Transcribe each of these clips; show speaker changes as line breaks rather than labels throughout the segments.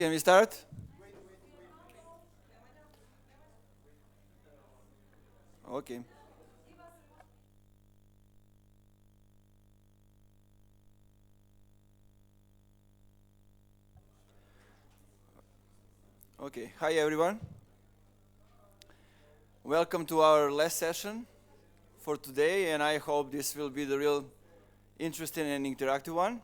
Can we start? Okay. Okay. Hi, everyone. Welcome to our last session for today, and I hope this will be the real interesting and interactive one.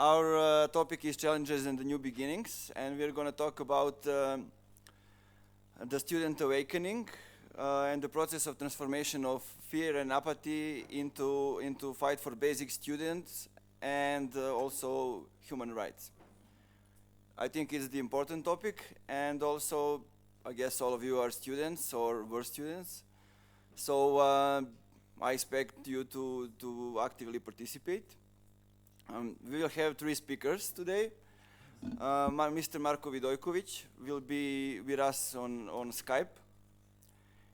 Our topic is challenges and the new beginnings, and we're going to talk about the student awakening and the process of transformation of fear and apathy into fight for basic students and also human rights. I think it's the important topic, and also I guess all of you are students or were students. So I expect you to actively participate. We will have three speakers today. Mr. Marko Vidojkovic will be with us on Skype.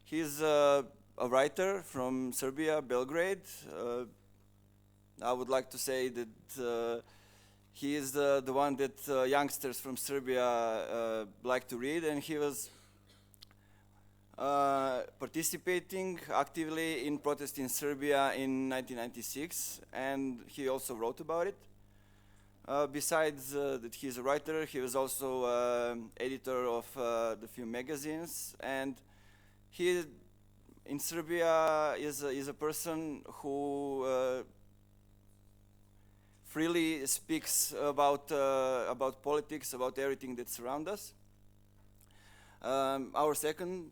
He's a writer from Serbia, Belgrade. I would like to say that he is the one that youngsters from Serbia like to read, and he was participating actively in protest in Serbia in 1996, and he also wrote about it. Besides that he's a writer, he was also editor of the few magazines, and he in Serbia is a person who freely speaks about politics, about everything that surrounds us. Our second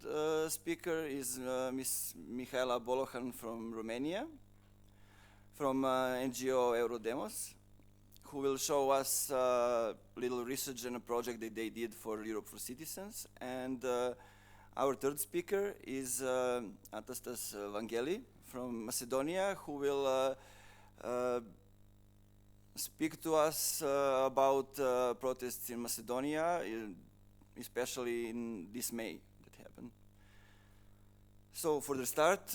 speaker is Ms. Mihaela Bolohan from Romania, from NGO Eurodemos, who will show us a little research and a project that they did for Europe for Citizens. And our third speaker is Anastas Vangeli from Macedonia, who will speak to us about protests in Macedonia, especially in this May that happened. So for the start,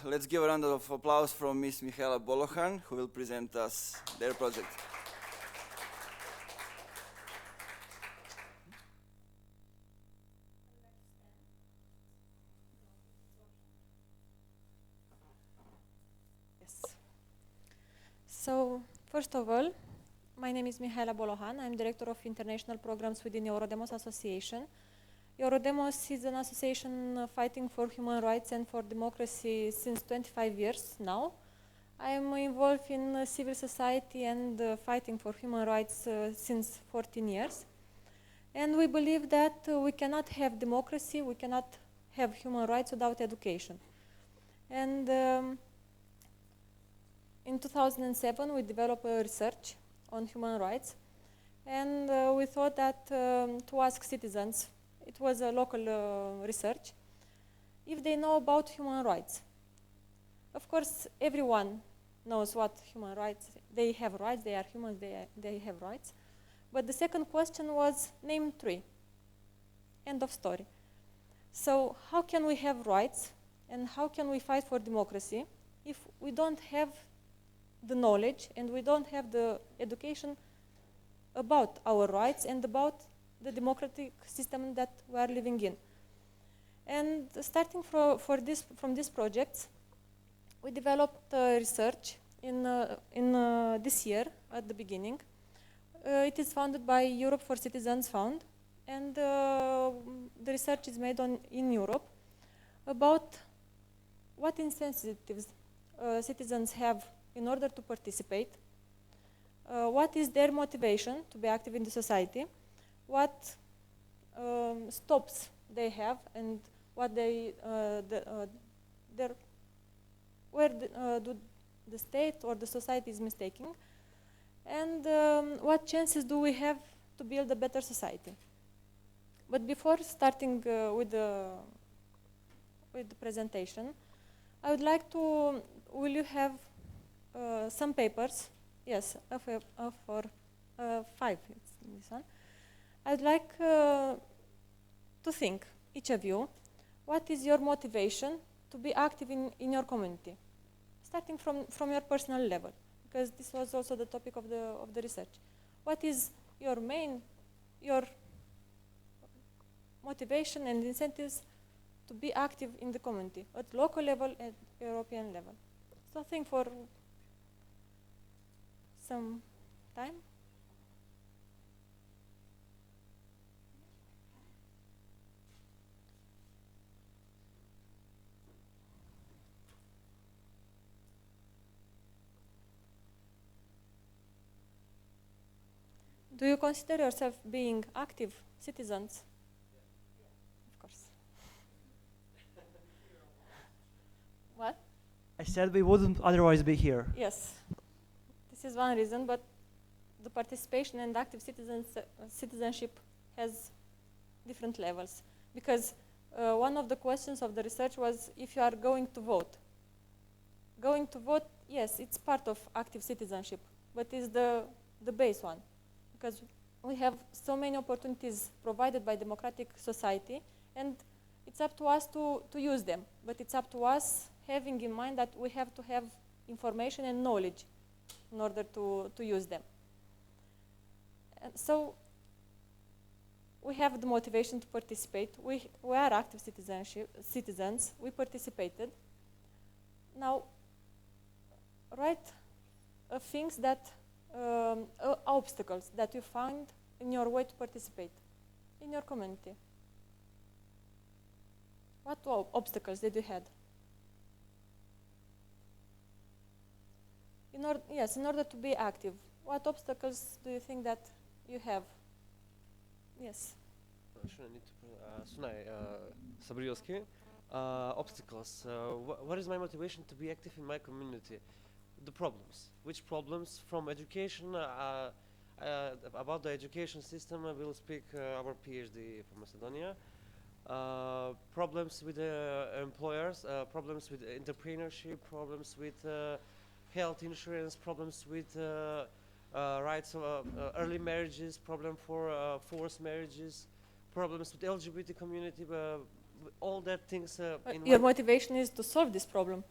let's give a round of applause from Ms. Mihaela Bolohan, who will present us their project.
Yes. So, first of all, my name is Mihaela Bolohan. I'm Director of International Programs within Eurodemos Association. Eurodemos is an association fighting for human rights and for democracy since 25 years now. I am involved in civil society and fighting for human rights since 14 years. And we believe that we cannot have democracy, we cannot have human rights without education. And in 2007, we developed a research on human rights, and we thought that to ask citizens, it was a local research, if they know about human rights. Of course, everyone knows what human rights, they have rights, they are humans, they have rights. But the second question was, name three. End of story. So how can we have rights, and how can we fight for democracy if we don't have the knowledge and we don't have the education about our rights and about the democratic system that we are living in? And starting from this project, we developed research in this year at the beginning. It is funded by Europe for Citizens Fund, and the research is made in Europe about what incentives citizens have in order to participate, what is their motivation to be active in the society, what stops they have, and what where do the state or the society is mistaking, and what chances do we have to build a better society. But before starting with the presentation, I would like to, will you have some papers? Yes, for 5, it's this one. I'd like to think, each of you, what is your motivation to be active in your community? Starting from your personal level, because this was also the topic of the research. What is your main your motivation and incentives to be active in the community at local level and European level. So think for some time. Do you consider yourself being active citizens? Of course. What?
I said we wouldn't otherwise be here.
Yes. This is one reason, but the participation and active citizenship has different levels. Because one of the questions of the research was if you are going to vote. Going to vote, yes, it's part of active citizenship, but it's the base one. Because we have so many opportunities provided by democratic society, and it's up to us to use them. But it's up to us having in mind that we have to have information and knowledge in order to use them. And so we have the motivation to participate. We are active citizens. We participated. Now, write things that obstacles that you find in your way to participate in your community. What obstacles did you had? In order to be active, what obstacles do you think that you have? Yes.
Sunay Sabrilski. Obstacles. What is my motivation to be active in my community? The problems. Which problems from education? About the education system, we'll speak our PhD from Macedonia. Problems with employers, problems with entrepreneurship, problems with health insurance, problems with rights of early marriages, problem for forced marriages, problems with LGBT community, all that things.
Your motivation is to solve this problem.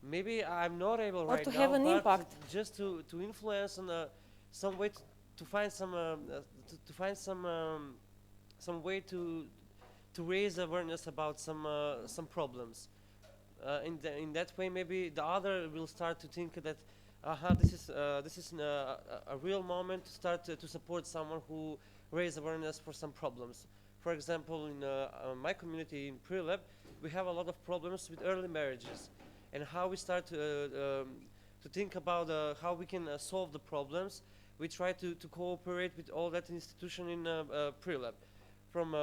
Maybe I'm not able
or
right
to
now,
have an
but
impact.
just to influence on some way to find some some way to raise awareness about some problems. In that way, maybe the other will start to think that, this is a real moment to start to support someone who raise awareness for some problems. For example, in my community in Prilep, we have a lot of problems with early marriages, and how we start to think about how we can solve the problems. We try to cooperate with all that institution in Prilep, from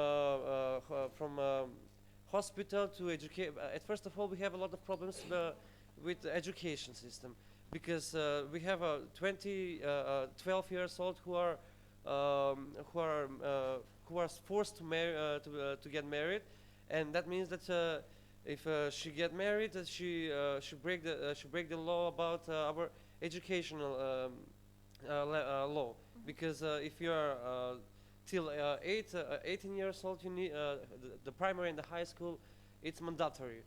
hospital to educate. At first of all, we have a lot of problems with the education system, because we have 12 years old who are forced to marry to get married, and that means that if she get married, she break the law about our educational law, because if you are till 18 years old, you need the primary and the high school. It's mandatory,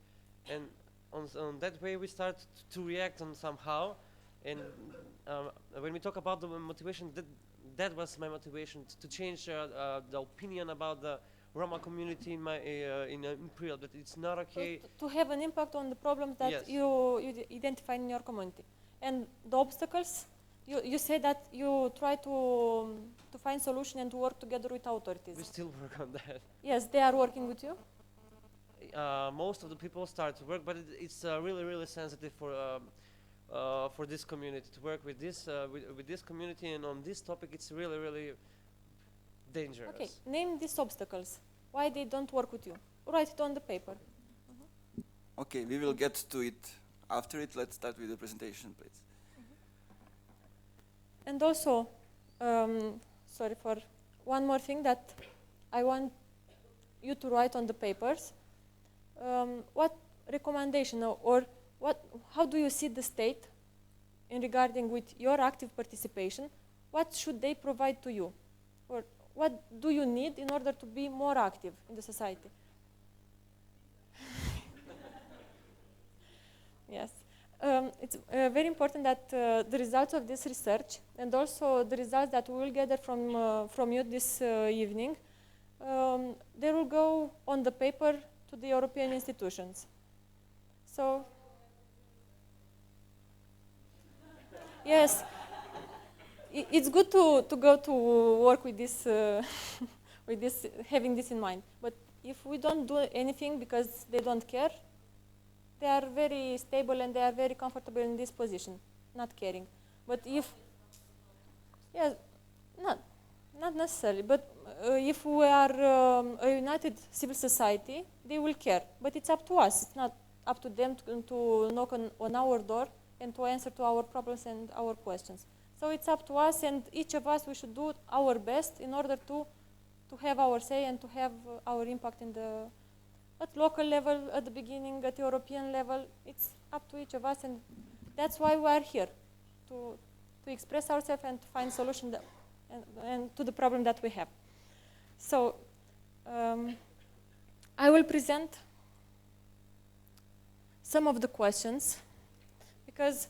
and on that way we start to react on somehow. And when we talk about the motivation, that was my motivation to change the opinion about the Roma community in my in Prilep, that it's not okay.
To have an impact on the problems that
Yes.
you identify in your community. And the obstacles, you say that you try to find solution and to work together with authorities.
We still work on that.
Yes, they are working with you.
Most of the people start to work, but it's really sensitive for this community to work with this community, and on this topic it's really dangerous.
Okay, name these obstacles. Why they don't work with you? Write it on the paper.
Okay, we will get to it after it. Let's start with the presentation, please.
And also, sorry for one more thing that I want you to write on the papers. What recommendation or how do you see the state in regarding with your active participation? What should they provide to you? Or what do you need in order to be more active in the society? Yes. It's very important that the results of this research and also the results that we will gather from you this evening, they will go on the paper to the European institutions. So, yes, it's good to go to work with this, with this, having this in mind. But if we don't do anything because they don't care, they are very stable and they are very comfortable in this position, not caring. But if, yes, not necessarily, but if we are a united civil society, they will care. But it's up to us. It's not up to them to knock on our door and to answer to our problems and our questions. So it's up to us, and each of us, we should do our best in order to have our say and to have our impact in the at local level, at the beginning, at European level. It's up to each of us, and that's why we are here, to express ourselves and to find solution and to the problem that we have. So I will present some of the questions, because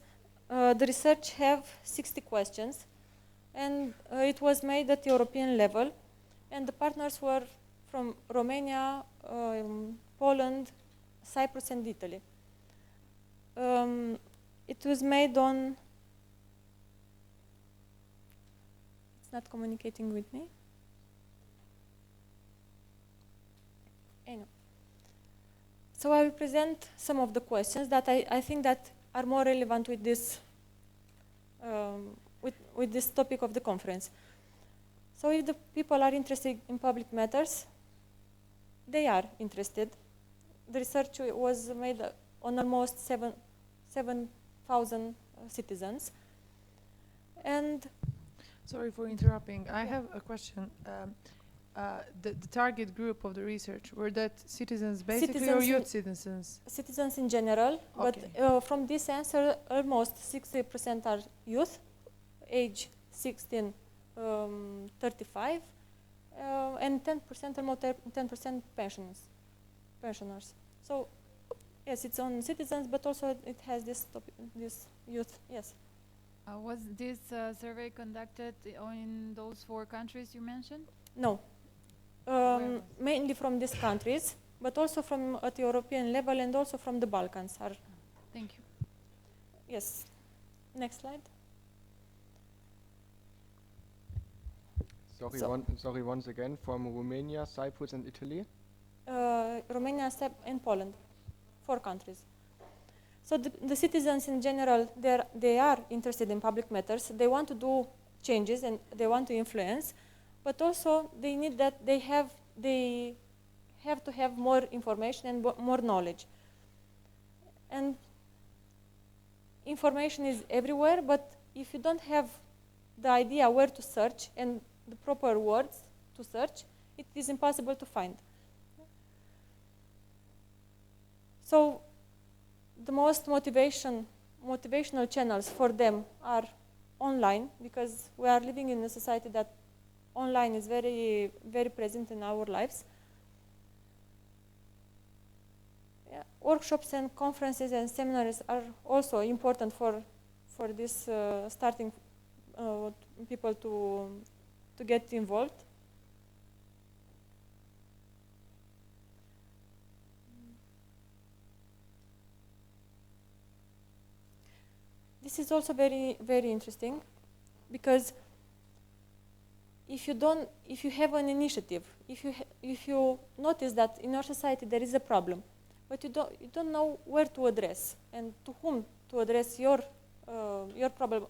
the research have 60 questions, and it was made at European level, and the partners were from Romania, Poland, Cyprus, and Italy. It was made on, it's not communicating with me. Anyway. So I will present some of the questions that I think that are more relevant with this, with this topic of the conference. So if the people are interested in public matters, they are interested. The research was made on almost 7,000 citizens. And
sorry for interrupting. I have a question. The target group of the research, were that citizens basically or youth citizens?
Citizens in general, okay. But from this answer, almost 60% are youth, age 16, 35, and 10%, almost 10% pensioners. So, yes, it's on citizens, but also it has this topic, this youth. Yes.
Was this survey conducted in those 4 countries you mentioned?
No. Mainly from these countries, but also from at the European level and also from the Balkans.
Thank you.
Yes. Next slide.
Sorry, once again, from Romania, Cyprus, and Italy?
Romania, and Poland, 4 countries. So the citizens in general, they are interested in public matters. They want to do changes and they want to influence, but also they need that they have to have more information and more knowledge. And information is everywhere, but if you don't have the idea where to search and the proper words to search, it is impossible to find. So the most motivational channels for them are online, because we are living in a society that online is very, very present in our lives. Yeah. Workshops and conferences and seminars are also important for this starting people to get involved. This is also very, very interesting, because if you have an initiative, if you notice that in your society there is a problem, but you don't know where to address and to whom to address your problem,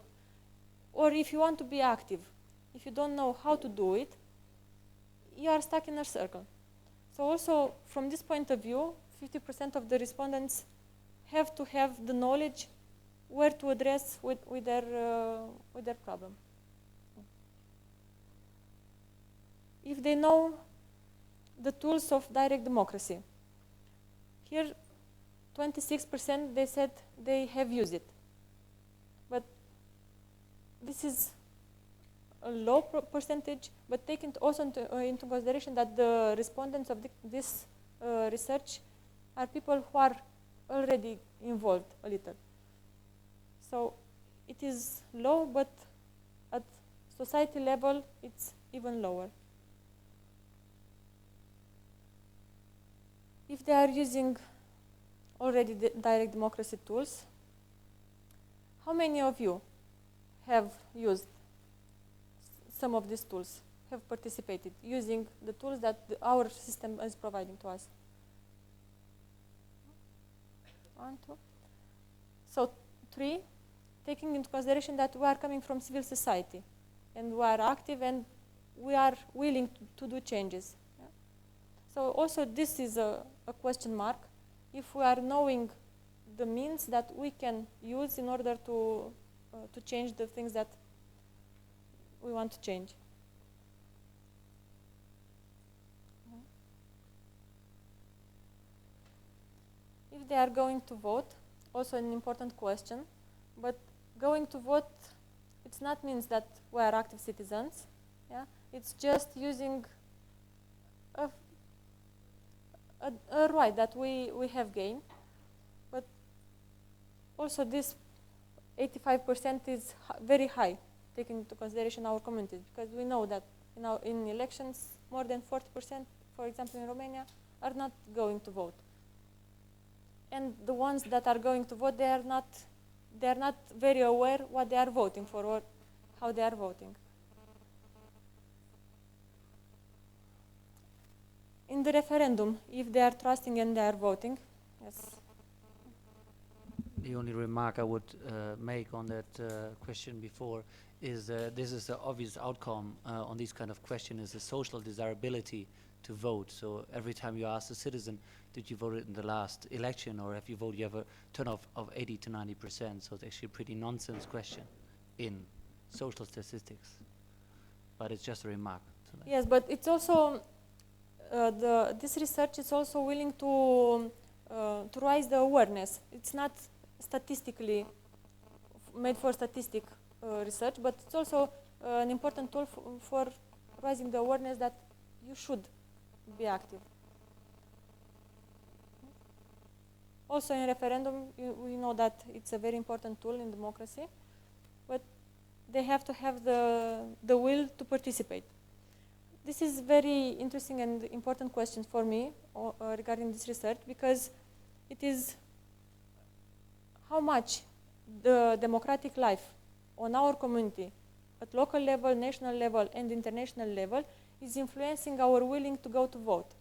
or if you want to be active, if you don't know how to do it, you are stuck in a circle. So also from this point of view, 50% of the respondents have to have the knowledge where to address with their problem. If they know the tools of direct democracy, here 26% they said they have used it. But this is a low percentage, but taking also into consideration that the respondents of this research are people who are already involved a little. So it is low, but at society level, it's even lower. If they are using already the direct democracy tools, how many of you have used some of these tools, have participated using the tools that our system is providing to us? 1, 2. So 3, taking into consideration that we are coming from civil society and we are active and we are willing to do changes. Yeah? So also this is a question mark. If we are knowing the means that we can use in order to change the things that we want to change. If they are going to vote, also an important question, but going to vote, it's not means that we are active citizens. Yeah? It's just using a right that we have gained. But also this 85% is very high, taking into consideration our communities, because we know that in elections, more than 40%, for example, in Romania, are not going to vote. And the ones that are going to vote, they are not very aware what they are voting for or how they are voting. In the referendum, if they are trusting and they are voting, yes.
The only remark I would make on that question before is this is the obvious outcome on these kind of questions is the social desirability to vote. So every time you ask a citizen, did you vote in the last election or have you voted, you have a turnout of 80 to 90%. So it's actually a pretty nonsense question in social statistics. But it's just a remark.
Yes, but it's also, this research is also willing to raise the awareness. It's not statistically made for statistic research, but it's also an important tool for raising the awareness that you should be active. Also in referendum, we know that it's a very important tool in democracy, but they have to have the will to participate. This is very interesting and important question for me regarding this research, because it is how much the democratic life on our community at local level, national level, and international level is influencing our willing to go to vote.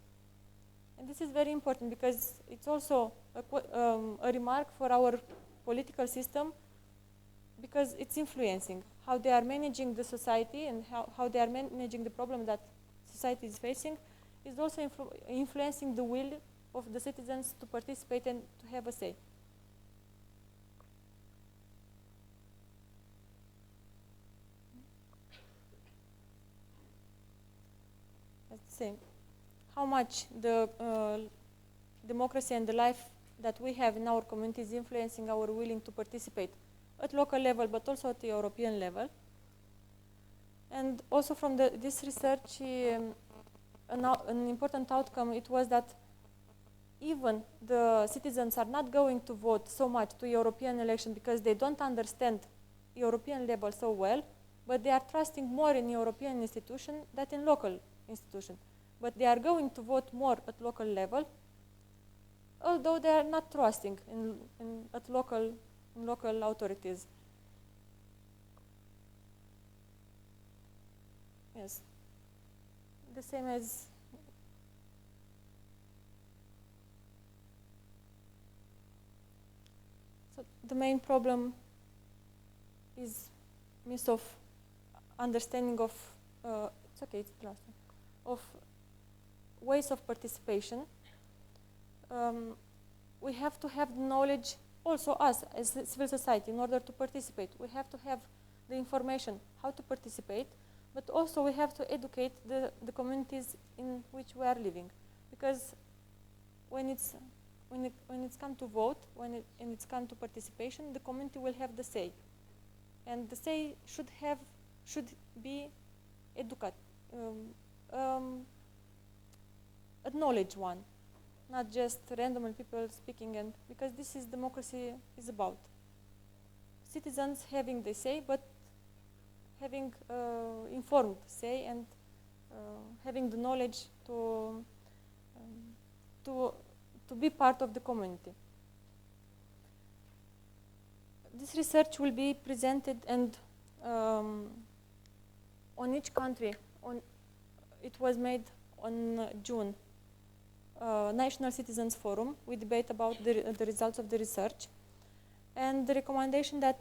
And this is very important because it's also a remark for our political system, because it's influencing how they are managing the society and how they are managing the problem that society is facing, is also influencing the will of the citizens to participate and to have a say. That's the same. How much the democracy and the life that we have in our community is influencing our willing to participate at local level, but also at the European level. And also from this research, an important outcome, it was that even the citizens are not going to vote so much to European election because they don't understand European level so well, but they are trusting more in European institution than in local institution. But they are going to vote more at local level, although they are not trusting in local authorities. Yes, the same as so the main problem is miss of understanding of it's okay, it's the last one, of ways of participation. We have to have knowledge, also us as civil society, in order to participate. We have to have the information how to participate, but also we have to educate the communities in which we are living, because when it's come to vote, when it's come to participation, the community will have the say, and the say should be acknowledge one, not just randomly people speaking, and because this is democracy is about. citizens having the say, but having informed say and having the knowledge to be part of the community. This research will be presented and on each country. It was made on June. National Citizens Forum. We debate about the results of the research. And the recommendation that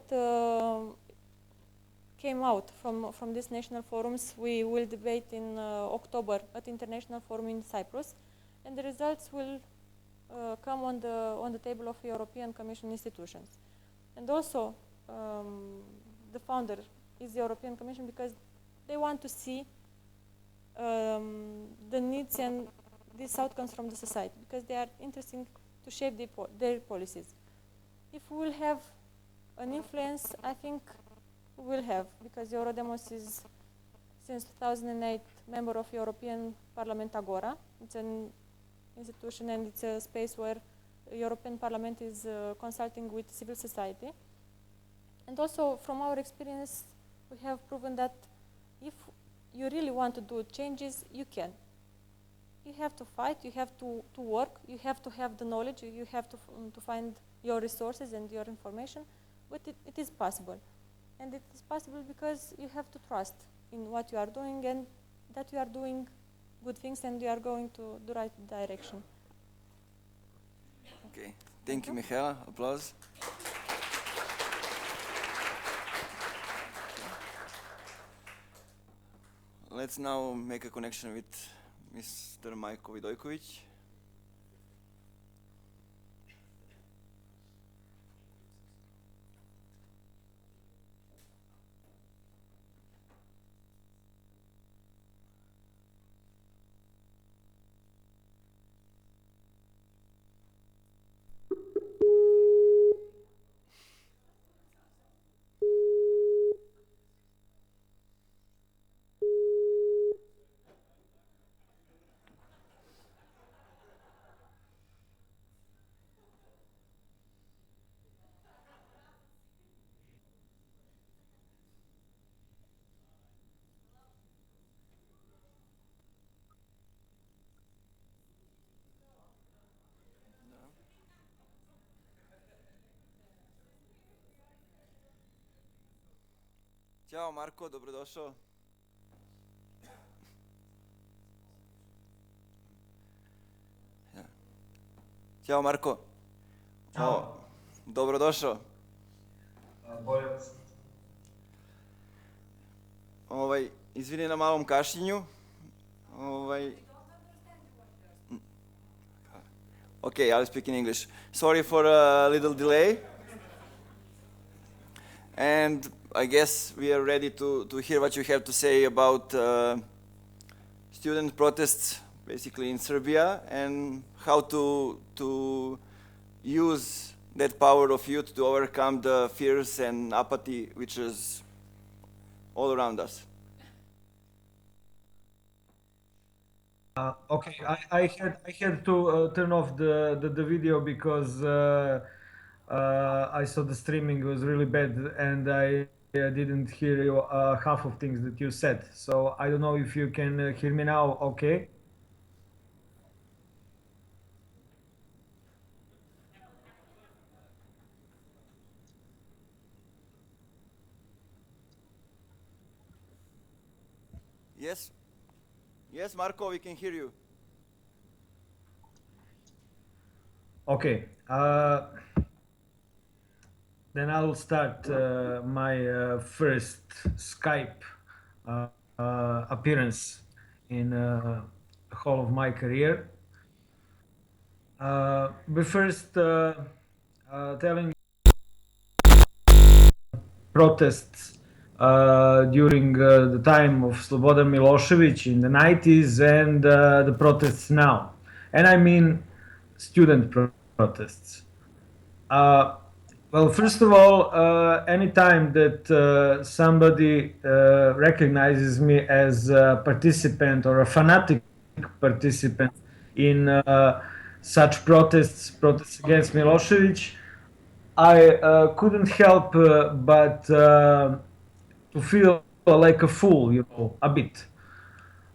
came out from these national forums, we will debate in October at International Forum in Cyprus. And the results will come on the table of European Commission institutions. And also, the founder is the European Commission because they want to see the needs and these outcomes from the society, because they are interested to shape their policies. If we will have an influence, I think we will have, because Eurodemos is, since 2008, member of European Parliament Agora. It's an institution and it's a space where European Parliament is consulting with civil society. And also, from our experience, we have proven that if you really want to do changes, you can. You have to fight, you have to work, you have to have the knowledge, you have to find your resources and your information, but it is possible. And it is possible because you have to trust in what you are doing and that you are doing good things and you are going to the right direction.
Okay, thank you, Michaela. Applause. Let's now make a connection with Mr. Majko Vidojković. Ćao Marko, dobrodošao. Ćao Marko.
Ćao.
Dobrodošao.
Bolje.
Izvini na malom kašnjenju. Okay, I'll speak in English. Sorry for a little delay. And I guess we are ready to hear what you have to say about student protests, basically in Serbia, and how to use that power of youth to overcome the fears and apathy which is all around us.
Okay, I had to turn off the video because I saw the streaming was really bad and I didn't hear you, half of things that you said. So I don't know if you can hear me now. Okay.
Yes. Yes, Marko, we can hear you.
Okay. Then I will start my first Skype appearance in the whole of my career. But first, telling protests during the time of Slobodan Milošević in the 90s and the protests now. And I mean student protests. Well, first of all, anytime that somebody recognizes me as a participant or a fanatic participant in such protests against Milošević, I couldn't help but to feel like a fool, a bit.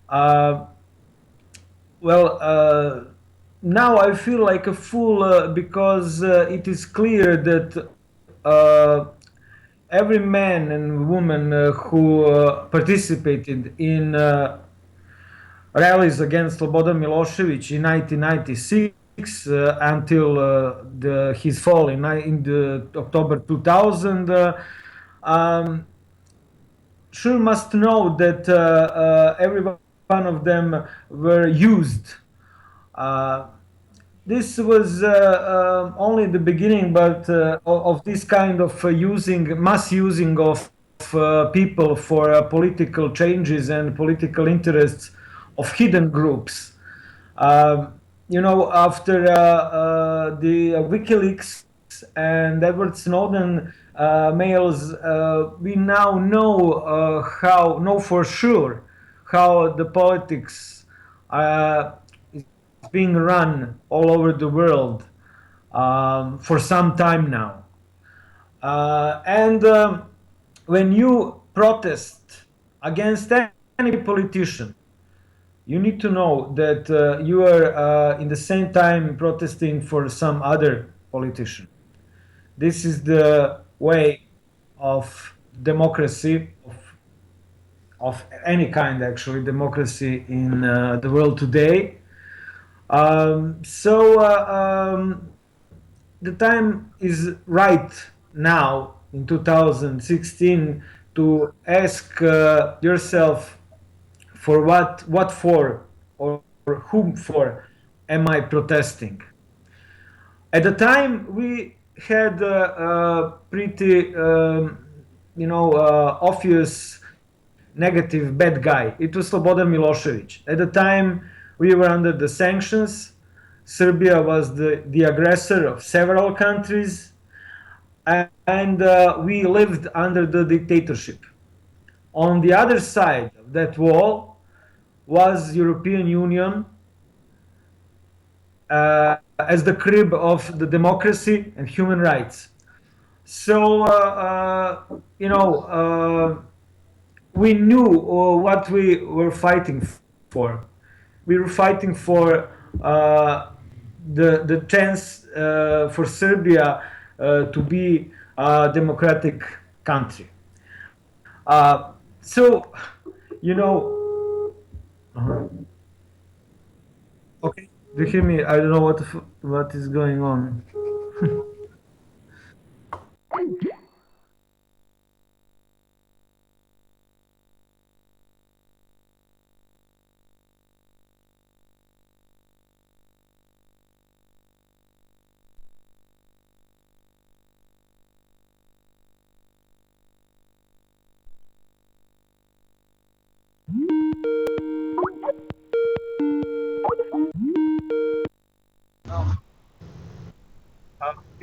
Uh, well, now I feel like a fool because it is clear that every man and woman who participated in rallies against Slobodan Milosevic in 1996 until his fall in the October 2000 sure must know that every one of them were used. Uh, this was only the beginning, but of this kind of mass using of people for political changes and political interests of hidden groups. Um, after the WikiLeaks and Edward Snowden mails, we now know for sure how the politics is being run all over the world for some time now. And when you protest against any politician, you need to know that you are in the same time protesting for some other politician. This is the way of democracy, of any kind, actually, democracy in the world today. The time is right now in 2016 to ask yourself for what for, or whom for am I protesting? At the time, we had a pretty, obvious negative bad guy. It was Slobodan Milosevic. At the time, we were under the sanctions. Serbia was the aggressor of several countries, and we lived under the dictatorship. On the other side of that wall was European Union as the crib of the democracy and human rights. So, we knew what we were fighting for. We were fighting for the chance for Serbia to be a democratic country. So, you know, uh-huh. Okay, do you hear me? I don't know what is going on.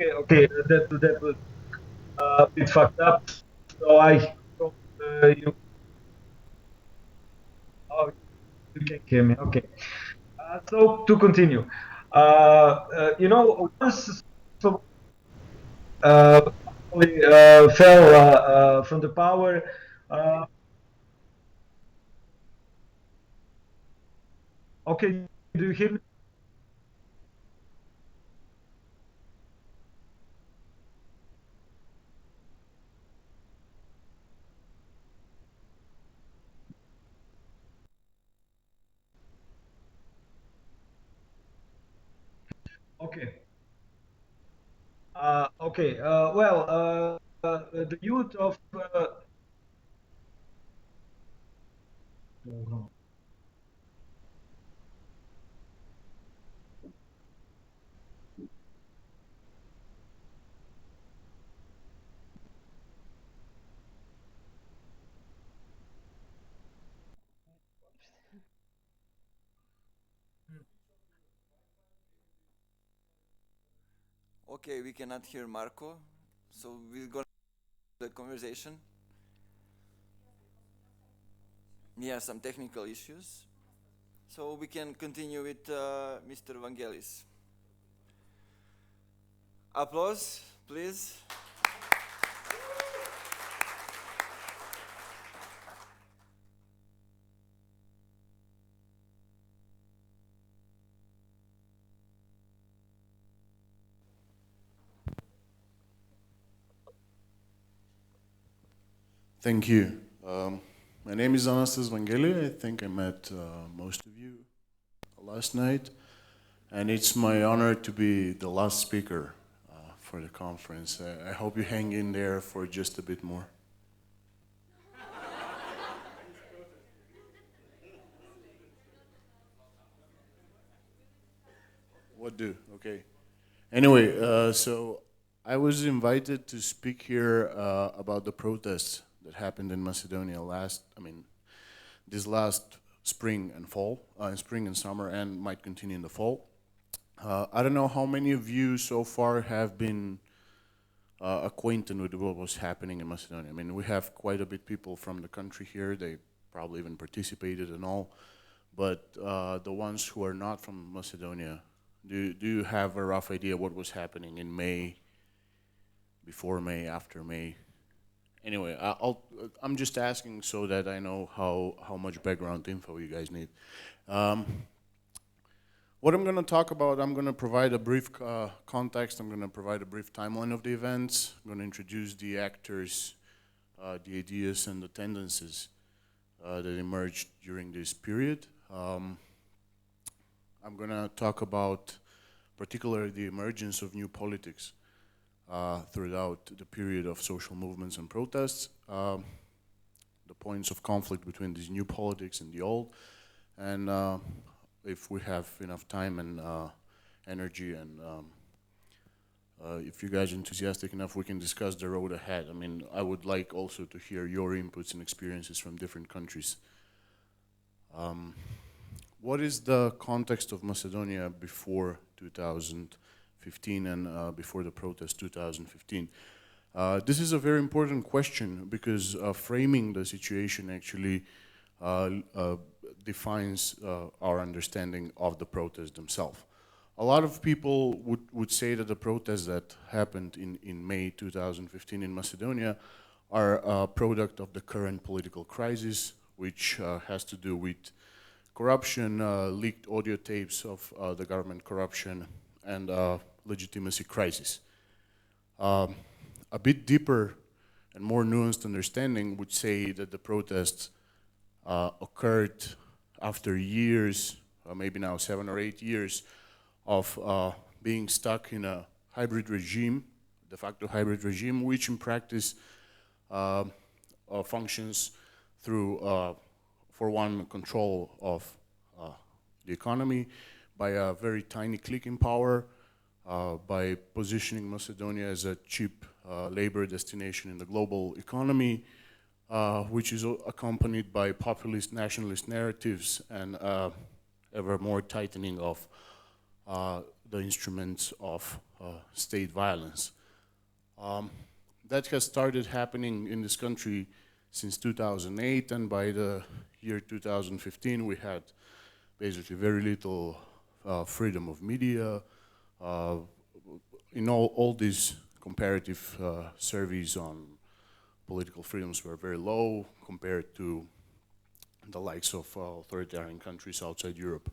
Okay, that was a bit fucked up. So I hope you, oh, you can hear me. Okay. So to continue, once so fell from the power. Uh, okay, do you hear me? Okay. Okay. The youth of
Okay, we cannot hear Marco, so we're going to the conversation. Yeah, some technical issues. So we can continue with Mr. Vangelis. Applause. please.
Thank you. My name is Anastas Vangeli. I think I met most of you last night. And it's my honor to be the last speaker for the conference. I hope you hang in there for just a bit more. What do? Okay. Anyway, so I was invited to speak here about the protests that happened in Macedonia this last spring and fall, spring and summer, and might continue in the fall. I don't know how many of you so far have been acquainted with what was happening in Macedonia. I mean, we have quite a bit people from the country here. They probably even participated and all. But the ones who are not from Macedonia, do you have a rough idea what was happening in May, before May, after May? Anyway, I'm just asking so that I know how much background info you guys need. What I'm going to talk about, I'm going to provide a brief context. I'm going to provide a brief timeline of the events. I'm going to introduce the actors, the ideas, and the tendencies that emerged during this period. I'm going to talk about particularly the emergence of new politics throughout the period of social movements and protests, the points of conflict between these new politics and the old, and if we have enough time and energy, and if you guys are enthusiastic enough, we can discuss the road ahead. I mean, I would like also to hear your inputs and experiences from different countries. What is the context of Macedonia before 2015 and before the protest 2015? This is a very important question because framing the situation actually defines our understanding of the protests themselves. A lot of people would say that the protests that happened in May 2015 in Macedonia are a product of the current political crisis, which has to do with corruption, leaked audio tapes of the government corruption, and legitimacy crisis. A bit deeper and more nuanced understanding would say that the protests occurred after years, maybe now 7 or 8 years, of being stuck in a hybrid regime, de facto hybrid regime, which in practice functions through, for one, control of the economy by a very tiny clique in power, by positioning Macedonia as a cheap labor destination in the global economy, which is accompanied by populist nationalist narratives and ever more tightening of the instruments of state violence. That has started happening in this country since 2008, and by the year 2015 we had basically very little freedom of media. In all these comparative surveys on political freedoms were very low compared to the likes of authoritarian countries outside Europe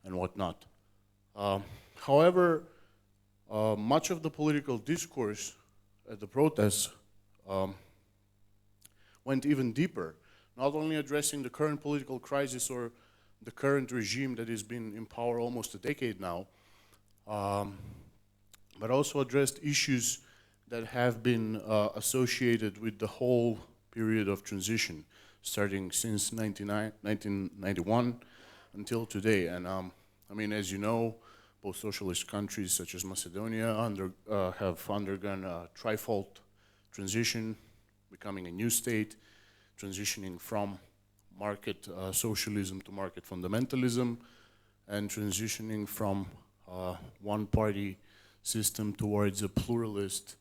and whatnot. However, much of the political discourse at the protests went even deeper, not only addressing the current political crisis or the current regime that has been in power almost a decade now, but also addressed issues that have been associated with the whole period of transition, starting since 1991 until today. And I mean, as you know, both socialist countries such as Macedonia have undergone a trifold transition, becoming a new state, transitioning from market socialism to market fundamentalism, and transitioning from one-party system towards a pluralist,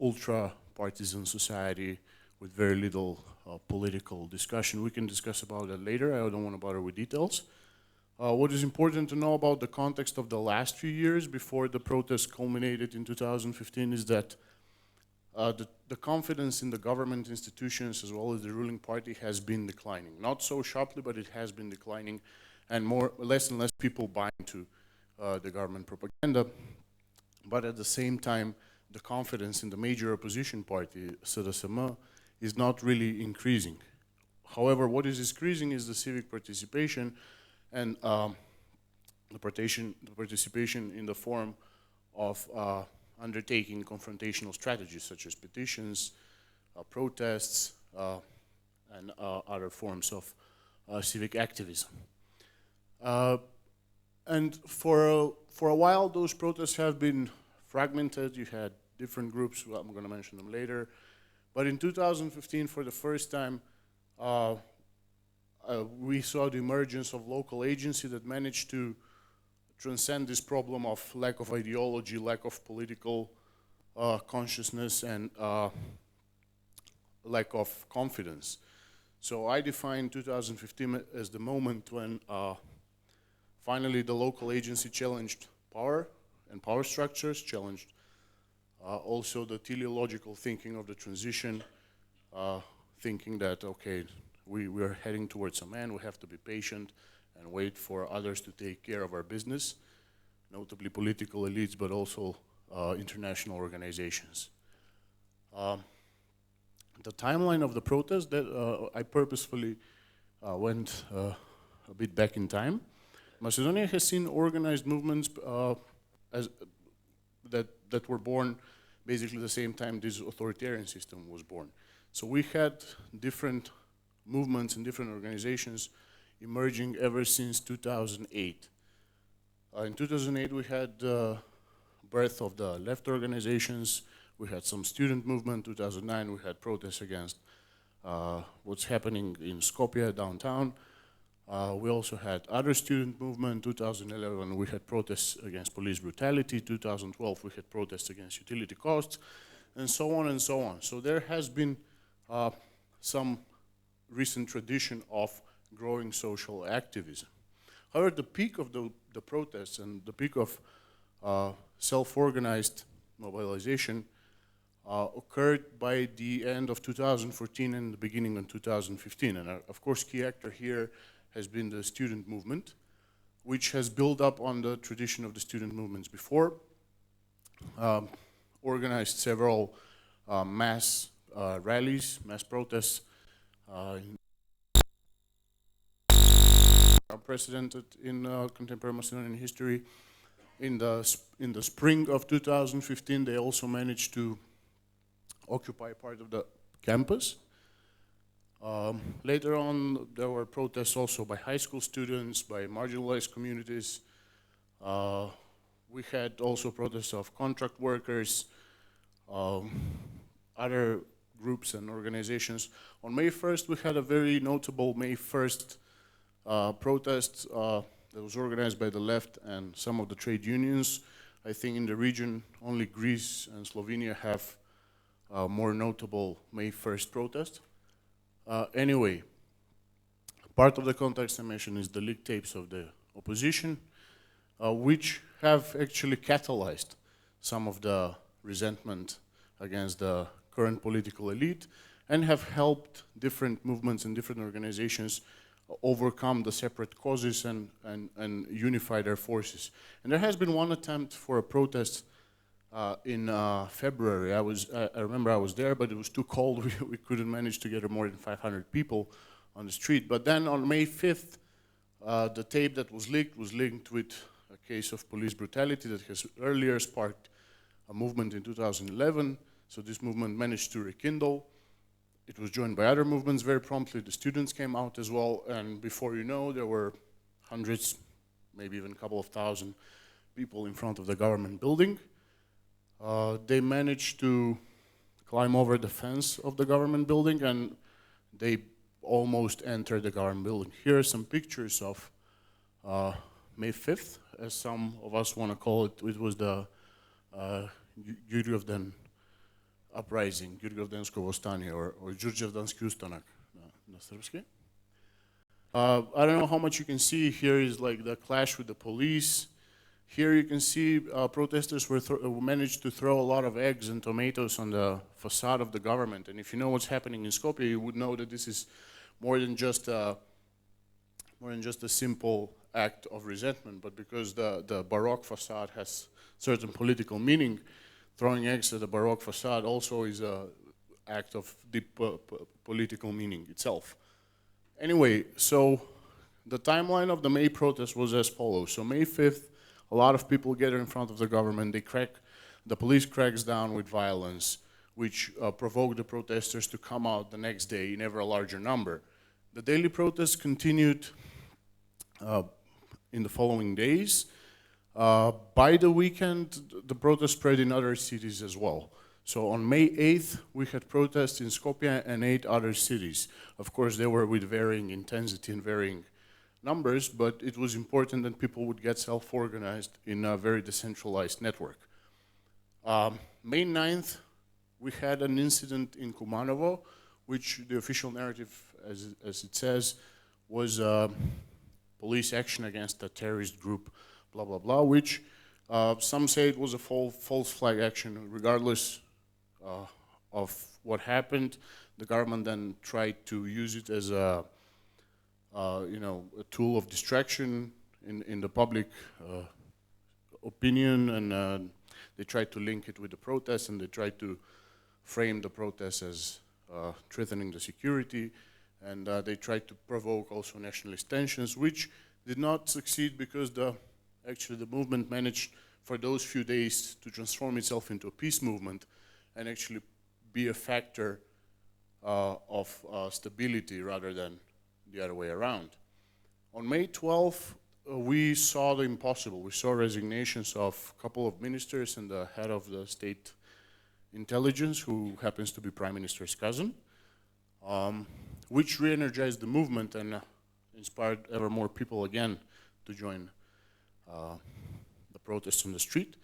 ultra-partisan society with very little political discussion. We can discuss about that later. I don't want to bother with details. What is important to know about the context of the last few years before the protests culminated in 2015 is that the confidence in the government institutions as well as the ruling party has been declining. Not so sharply, but it has been declining, and less and less people buy into the government propaganda. But at the same time, the confidence in the major opposition party, SRSM, is not really increasing. However, what is increasing is the civic participation and the participation in the form of undertaking confrontational strategies such as petitions, protests, and other forms of civic activism. And for a while, those protests have been fragmented. You had different groups, well, I'm going to mention them later. But in 2015, for the first time, we saw the emergence of local agency that managed to transcend this problem of lack of ideology, lack of political consciousness, and lack of confidence. So I define 2015 as the moment when finally the local agency challenged power and power structures, challenged also the teleological thinking of the transition, thinking that, okay, we are heading towards some end, we have to be patient and wait for others to take care of our business, notably political elites, but also international organizations. The timeline of the protest, that I purposefully went a bit back in time. Macedonia has seen organized movements that were born basically the same time this authoritarian system was born. So we had different movements and different organizations emerging ever since 2008. In 2008 we had the birth of the left organizations, we had some student movement. 2009 we had protests against what's happening in Skopje downtown. We also had other student movement. 2011 we had protests against police brutality. 2012 we had protests against utility costs, and so on and so on. So there has been some recent tradition of growing social activism. However, the peak of the protests and the peak of self-organized mobilization occurred by the end of 2014 and the beginning of 2015. And of course, key actor here has been the student movement, which has built up on the tradition of the student movements before, organized several mass rallies, mass protests, unprecedented in contemporary Macedonian history. In the spring of 2015, they also managed to occupy part of the campus. Later on, there were protests also by high school students, by marginalized communities. We had also protests of contract workers, other groups and organizations. On May 1st, we had a very notable May 1st protest that was organized by the left and some of the trade unions. I think in the region, only Greece and Slovenia have more notable May 1st protest. Anyway, part of the context I mentioned is the leaked tapes of the opposition, which have actually catalyzed some of the resentment against the current political elite and have helped different movements and different organizations overcome the separate causes and unify their forces. And there has been one attempt for a protest in February. I remember I was there, but it was too cold. We couldn't manage to get more than 500 people on the street. But then on May 5th, the tape that was leaked was linked with a case of police brutality that has earlier sparked a movement in 2011. So this movement managed to rekindle. It was joined by other movements very promptly. The students came out as well, and before you know, there were hundreds, maybe even a couple of thousand people in front of the government building. They managed to climb over the fence of the government building, and they almost entered the government building. Here are some pictures of May 5th, as some of us want to call it. It was the Jurjevdan uprising, Jurjevdansko vostanje, or Jurjevdanski ustanak na srpski. I don't know how much you can see. Here is like the clash with the police. Here you can see protesters managed to throw a lot of eggs and tomatoes on the facade of the government. And if you know what's happening in Skopje, you would know that this is more than just a simple act of resentment, but because the Baroque facade has certain political meaning, throwing eggs at the Baroque facade also is an act of deep political meaning itself. Anyway, so the timeline of the May protest was as follows. So May 5th, a lot of people gather in front of the government. The police cracks down with violence, which provoked the protesters to come out the next day in ever a larger number. The daily protests continued in the following days. By the weekend, the protests spread in other cities as well. So on May 8th, we had protests in Skopje and 8 other cities. Of course, they were with varying intensity and varying numbers, but it was important that people would get self-organized in a very decentralized network. May 9th, we had an incident in Kumanovo, which the official narrative, as it says, was police action against a terrorist group, blah, blah, blah, which some say it was a false flag action. Regardless of what happened, the government then tried to use it as a tool of distraction in the public opinion, and they tried to link it with the protests, and they tried to frame the protests as threatening the security, and they tried to provoke also nationalist tensions, which did not succeed because actually the movement managed for those few days to transform itself into a peace movement and actually be a factor of stability rather than the other way around. On May 12th, we saw the impossible. We saw resignations of a couple of ministers and the head of the state intelligence, who happens to be Prime Minister's cousin, which re-energized the movement and inspired ever more people again to join the protests on the street.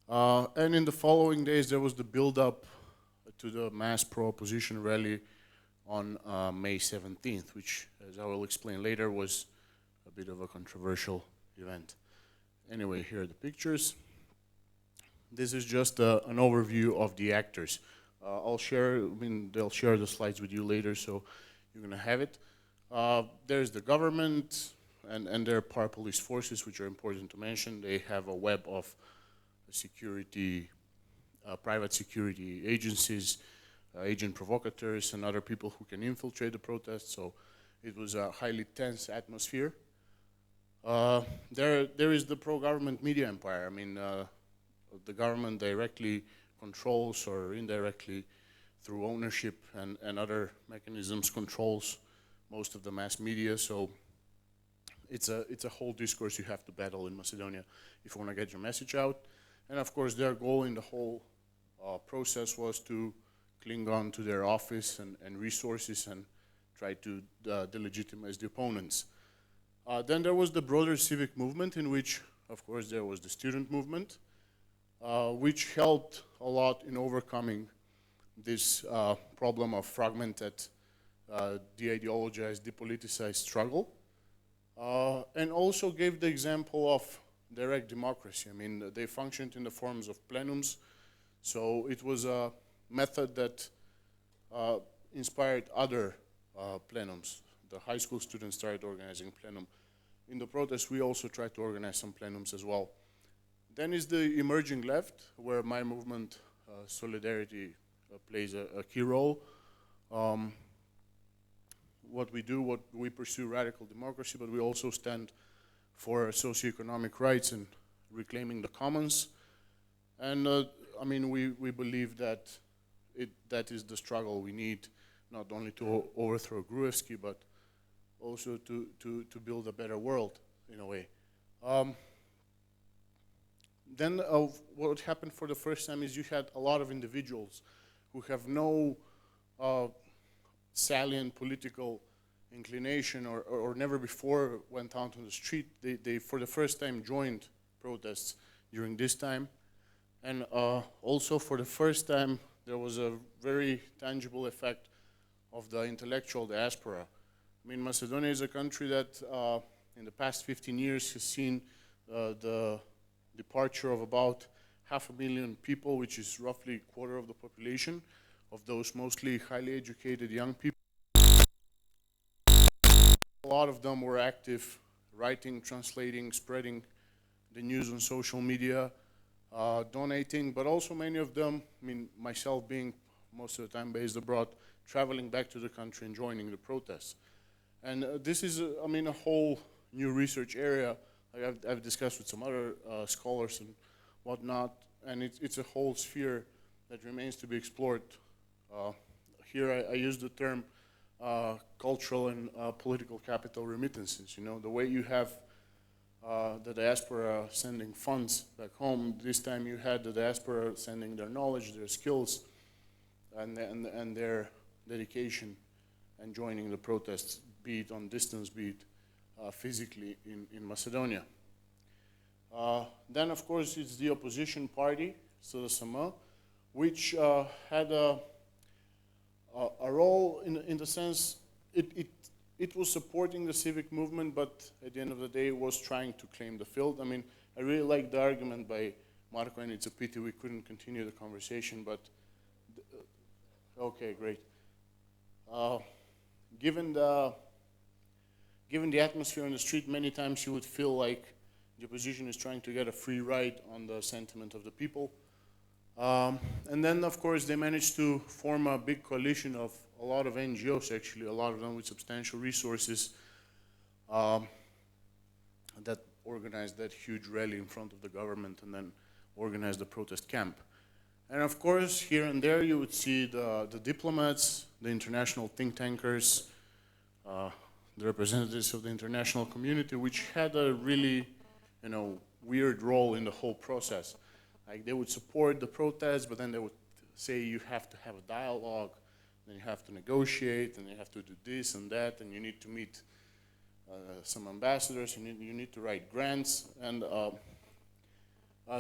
And in the following days, there was the build-up to the mass pro-opposition rally on May 17th, which, as I will explain later, was a bit of a controversial event. Anyway, here are the pictures. This is just an overview of the actors. They'll share the slides with you later, so you're gonna have it. There's the government and their parapolice forces, which are important to mention. They have a web of security, private security agencies, agent provocateurs, and other people who can infiltrate the protests. So it was a highly tense atmosphere. There is the pro-government media empire. I mean, the government directly controls, or indirectly through ownership and other mechanisms, controls most of the mass media. So it's a whole discourse you have to battle in Macedonia if you want to get your message out. And of course, their goal in the whole process was to cling on to their office and resources and try to delegitimize the opponents. Then there was the broader civic movement, in which, of course, there was the student movement, which helped a lot in overcoming this problem of fragmented, de-ideologized, depoliticized struggle, and also gave the example of direct democracy. I mean, they functioned in the forms of plenums, so it was a method that inspired other plenums. The high school students started organizing plenum. In the protests, we also tried to organize some plenums as well. Then is the emerging left, where my movement, Solidarity, plays a key role. What we pursue radical democracy, but we also stand for socioeconomic rights and reclaiming the commons. And I mean, we believe that that is the struggle we need, not only to overthrow Gruevski, but also to build a better world, in a way. Then what happened for the first time is you had a lot of individuals who have no salient political inclination or never before went out on the street. They for the first time joined protests during this time. And also for the first time, there was a very tangible effect of the intellectual diaspora I mean, Macedonia is a country that in the past 15 years has seen the departure of about 500,000 people, which is roughly a quarter of the population, of those mostly highly educated young people. A lot of them were active writing, translating, spreading the news on social media, donating, but also many of them, I mean, myself being most of the time based abroad, traveling back to the country and joining the protests. And this is, I mean, a whole new research area. I've discussed with some other scholars and whatnot, and it's a whole sphere that remains to be explored. Here I use the term cultural and political capital remittances. You know, the way you have the diaspora sending funds back home, this time you had the diaspora sending their knowledge, their skills, and their dedication and joining the protests, be it on distance, be it physically in Macedonia. Then, of course, it's the opposition party, SDSM, which had a role in the sense it was supporting the civic movement, but at the end of the day, it was trying to claim the field. I mean, I really like the argument by Marco, and it's a pity we couldn't continue the conversation, but okay, great. Given the atmosphere on the street, many times you would feel like the opposition is trying to get a free ride on the sentiment of the people. And then, of course, they managed to form a big coalition of a lot of NGOs, actually, a lot of them with substantial resources, that organized that huge rally in front of the government and then organized the protest camp. And of course, here and there you would see the diplomats, the international think tankers, the representatives of the international community, which had a really, you know, weird role in the whole process. Like, they would support the protests, but then they would say you have to have a dialogue, then you have to negotiate, and you have to do this and that, and you need to meet some ambassadors, you need to write grants, and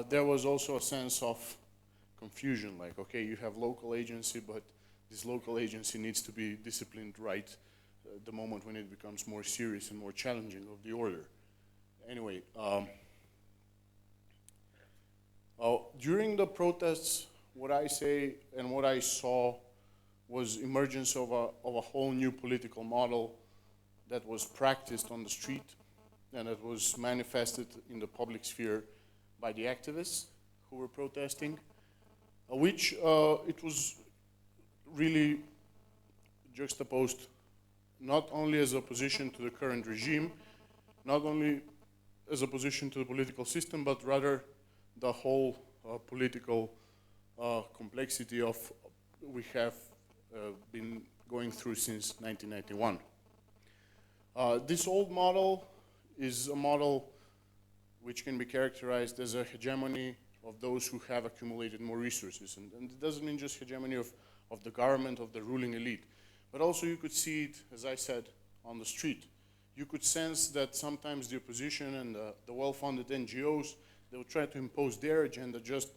there was also a sense of confusion, like, okay, you have local agency, but this local agency needs to be disciplined right the moment when it becomes more serious and more challenging of the order. Anyway, during the protests, what I say and what I saw was emergence of a whole new political model that was practiced on the street and that was manifested in the public sphere by the activists who were protesting, which it was really juxtaposed not only as opposition to the current regime, not only as opposition to the political system, but rather the whole political complexity of we have been going through since 1991. This old model is a model which can be characterized as a hegemony of those who have accumulated more resources. And it doesn't mean just hegemony of the government, of the ruling elite, but also you could see it, as I said, on the street. You could sense that sometimes the opposition and the well-funded NGOs, they would try to impose their agenda just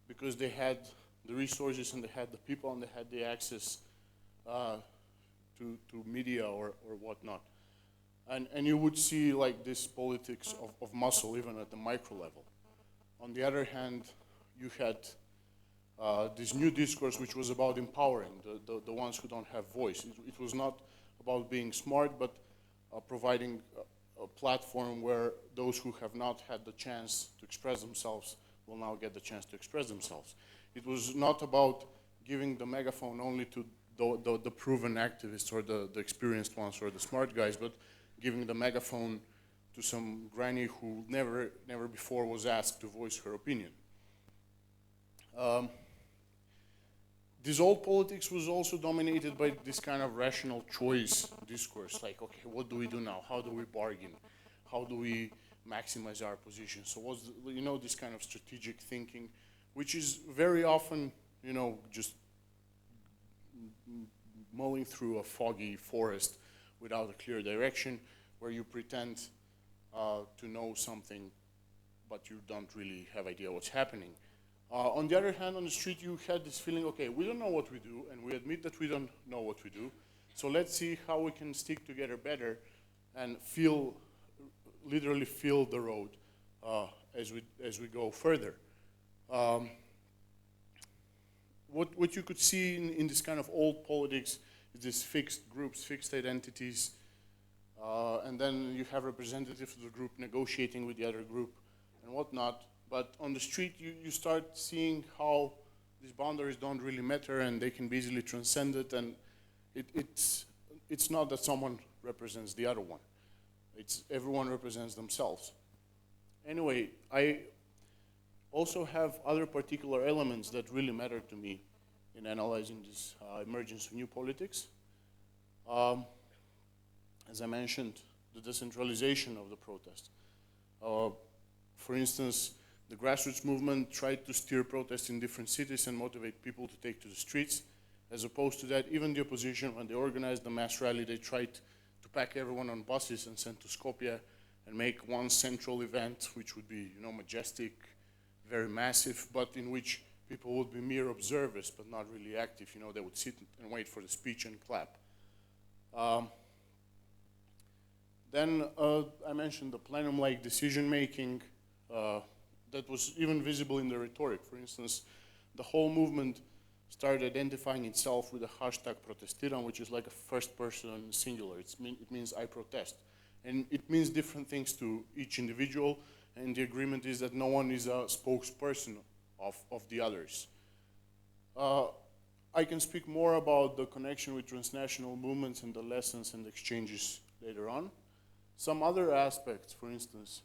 because they had the resources and they had the people and they had the access to media or whatnot. And you would see like this politics of muscle even at the micro level. On the other hand, you had this new discourse which was about empowering the ones who don't have voice. It was not about being smart, but providing a platform where those who have not had the chance to express themselves will now get the chance to express themselves. It was not about giving the megaphone only to the proven activists or the experienced ones or the smart guys, but giving the megaphone to some granny who never before was asked to voice her opinion. This old politics was also dominated by this kind of rational choice discourse, like, okay, what do we do now? How do we bargain? How do we maximize our position? So what's, you know, this kind of strategic thinking, which is very often, you know, just mulling through a foggy forest without a clear direction, where you pretend to know something, but you don't really have idea what's happening. On the other hand, on the street, you had this feeling, okay, we don't know what we do, and we admit that we don't know what we do, So let's see how we can stick together better and literally feel the road as we go further. What you could see in this kind of old politics is these fixed groups, fixed identities, and then you have representatives of the group negotiating with the other group and whatnot. But on the street, you start seeing how these boundaries don't really matter and they can be easily transcended, and it's not that someone represents the other one. It's everyone represents themselves. Anyway, I also have other particular elements that really matter to me in analyzing this emergence of new politics. As I mentioned, the decentralization of the protest. For instance, the grassroots movement tried to steer protests in different cities and motivate people to take to the streets. As opposed to that, even the opposition, when they organized the mass rally, they tried to pack everyone on buses and send to Skopje and make one central event, which would be, majestic, very massive, but in which people would be mere observers, but not really active. They would sit and wait for the speech and clap. Then I mentioned the plenum-like decision-making that was even visible in the rhetoric. For instance, the whole movement started identifying itself with the hashtag protestiram, which is like a first person singular. It means I protest. And it means different things to each individual, and the agreement is that no one is a spokesperson of the others. I can speak more about the connection with transnational movements and the lessons and exchanges later on. Some other aspects, for instance,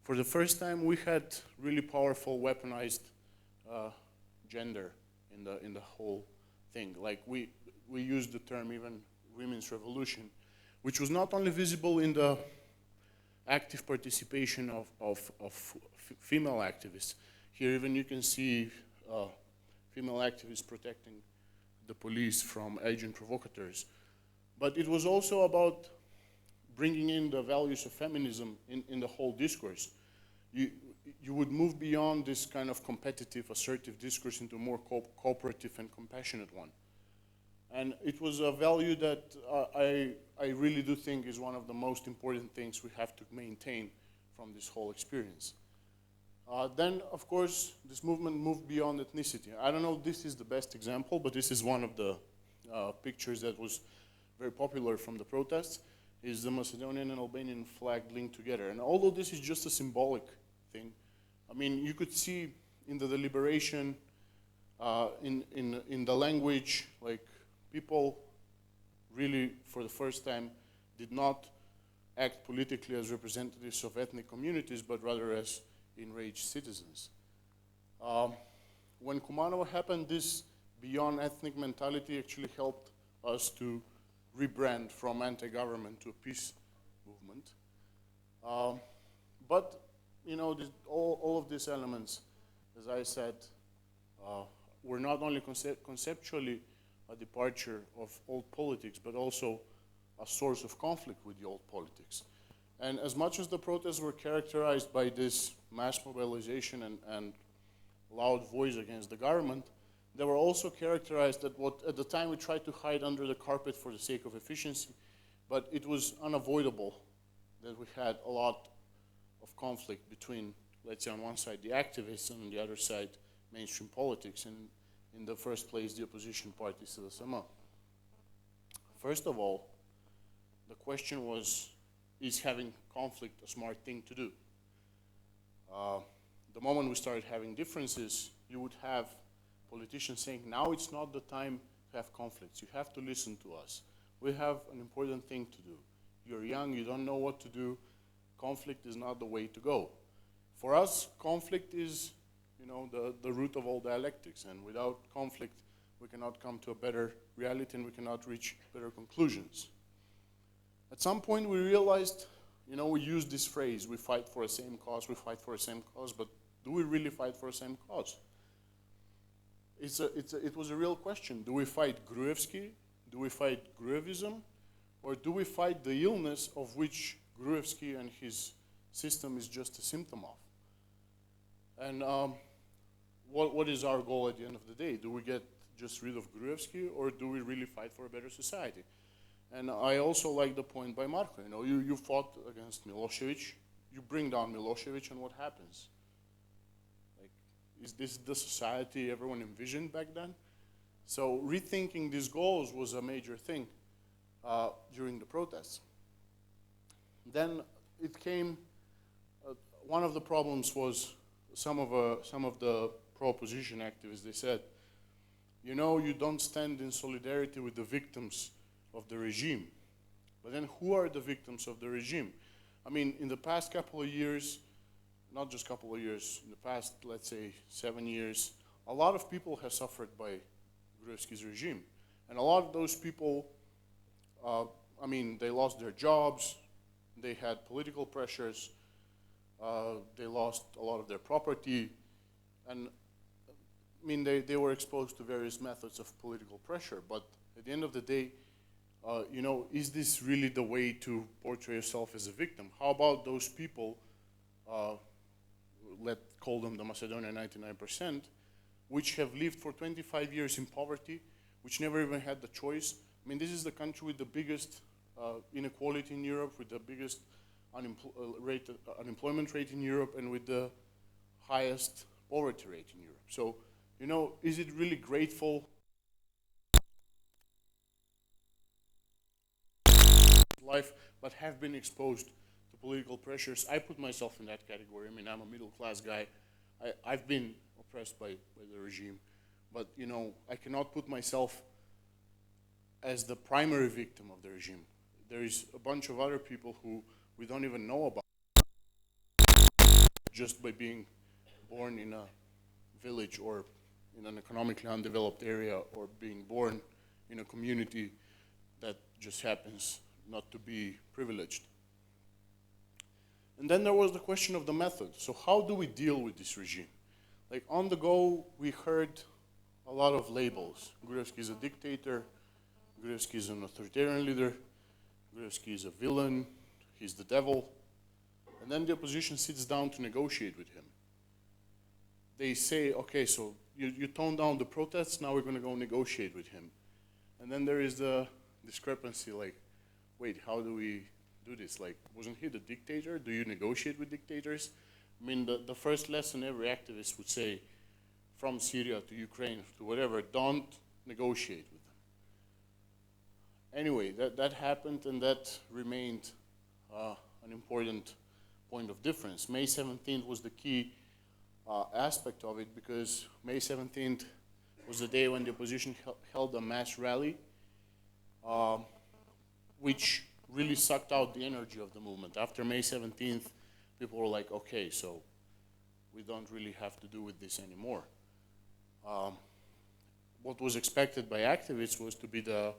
for the first time we had really powerful weaponized gender in the whole thing. Like we used the term even women's revolution, which was not only visible in the active participation of female activists. Here even you can see female activists protecting the police from agent provocateurs. But it was also about bringing in the values of feminism in the whole discourse. You would move beyond this kind of competitive, assertive discourse into a more cooperative and compassionate one. And it was a value that I really do think is one of the most important things we have to maintain from this whole experience. Then, of course, this movement moved beyond ethnicity. I don't know if this is the best example, but this is one of the pictures that was very popular from the protests, is the Macedonian and Albanian flag linked together. And although this is just a symbolic thing, I mean, you could see in the deliberation, in the language, like people really, for the first time, did not act politically as representatives of ethnic communities, but rather as enraged citizens. When Kumanovo happened, this beyond ethnic mentality actually helped us to rebrand from anti-government to a peace movement. But, all of these elements, as I said, were not only conceptually a departure of old politics, but also a source of conflict with the old politics. And as much as the protests were characterized by this mass mobilization and loud voice against the government, they were also characterized that what at the time we tried to hide under the carpet for the sake of efficiency, but it was unavoidable that we had a lot of conflict between, let's say on one side the activists and on the other side mainstream politics, and in the first place the opposition party SDSM. First of all, the question was, is having conflict a smart thing to do? The moment we started having differences, you would have politicians saying, now it's not the time to have conflicts. You have to listen to us. We have an important thing to do. You're young, you don't know what to do. Conflict is not the way to go. For us, conflict is, the root of all dialectics, and without conflict, we cannot come to a better reality and we cannot reach better conclusions. At some point we realized, we use this phrase, we fight for the same cause, but do we really fight for the same cause? It was a real question. Do we fight Gruevski? Do we fight Gruevism? Or do we fight the illness of which Gruevski and his system is just a symptom of? And what is our goal at the end of the day? Do we get just rid of Gruevski, or do we really fight for a better society? And I also like the point by Marko. You know, you fought against Milosevic, you bring down Milosevic, and what happens? Like, is this the society everyone envisioned back then? So rethinking these goals was a major thing during the protests. Then it came, one of the problems was some of the pro-opposition activists, they said, you know, you don't stand in solidarity with the victims of the regime. But then who are the victims of the regime? I mean, in the past couple of years, not just couple of years, in the past, let's say, 7 years, a lot of people have suffered by Gruevski's regime. And a lot of those people, I mean, they lost their jobs, they had political pressures, they lost a lot of their property, and I mean, they were exposed to various methods of political pressure, but at the end of the day, you know, is this really the way to portray yourself as a victim? How about those people, let's call them the Macedonian 99%, which have lived for 25 years in poverty, which never even had the choice? I mean, this is the country with the biggest inequality in Europe, with the biggest unemployment rate in Europe, and with the highest poverty rate in Europe. So, you know, is it really grateful life, but have been exposed to political pressures? I put myself in that category. I mean, I'm a middle-class guy. I've been oppressed by the regime, but, you know, I cannot put myself as the primary victim of the regime. There is a bunch of other people who we don't even know about just by being born in a village or in an economically undeveloped area, or being born in a community that just happens not to be privileged. And then there was the question of the method. So how do we deal with this regime? Like, on the go, we heard a lot of labels. Gruevski is a dictator, Gruevski is an authoritarian leader, Gruevski is a villain, he's the devil. And then the opposition sits down to negotiate with him. They say, okay, so you tone down the protests, now we're going to go negotiate with him. And then there is the discrepancy, like, wait, how do we do this? Like, wasn't he the dictator? Do you negotiate with dictators? I mean, the first lesson every activist would say, from Syria to Ukraine to whatever, don't negotiate with them. Anyway, that happened, and that remained an important point of difference. May 17th was the key aspect of it, because May 17th was the day when the opposition held a mass rally, which really sucked out the energy of the movement. After May 17th, people were like, okay, so we don't really have to do with this anymore. What was expected by activists was to be the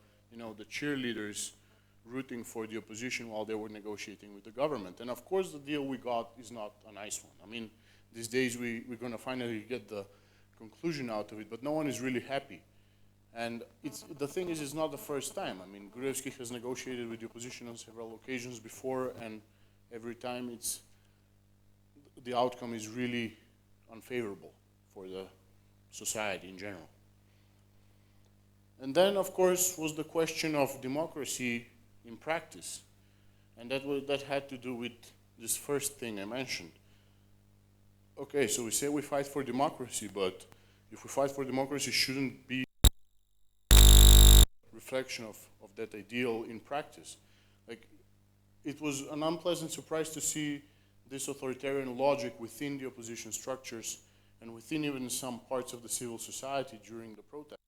cheerleaders rooting for the opposition while they were negotiating with the government. And of course, the deal we got is not a nice one. I mean, these days we're going to finally get the conclusion out of it, but no one is really happy. And the thing is, it's not the first time. I mean, Gruevski has negotiated with the opposition on several occasions before, and every time the outcome is really unfavorable for the society in general. And then, of course, was the question of democracy in practice. And that had to do with this first thing I mentioned. Okay, so we say we fight for democracy, but if we fight for democracy, shouldn't be reflection of that ideal in practice. Like, it was an unpleasant surprise to see this authoritarian logic within the opposition structures and within even some parts of the civil society during the protest.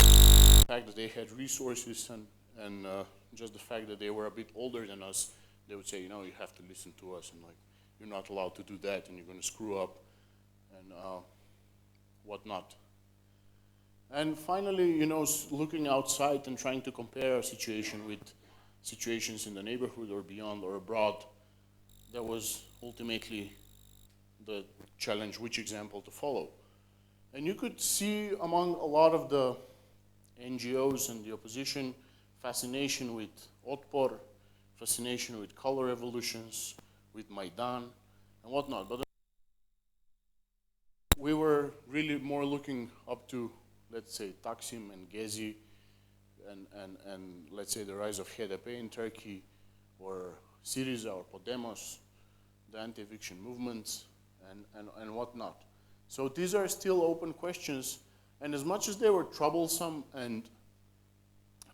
The fact that they had resources and just the fact that they were a bit older than us, they would say, you know, you have to listen to us, and like, you're not allowed to do that, and you're going to screw up, and whatnot. And finally, you know, looking outside and trying to compare our situation with situations in the neighborhood or beyond or abroad, that was ultimately the challenge, which example to follow. And you could see among a lot of the NGOs and the opposition fascination with Otpor, fascination with color revolutions, with Maidan, and whatnot. But we were really more looking up to, let's say, Taksim and Gezi and let's say the rise of HDP in Turkey, or Syriza or Podemos, the anti-eviction movements, and whatnot. So these are still open questions, and as much as they were troublesome and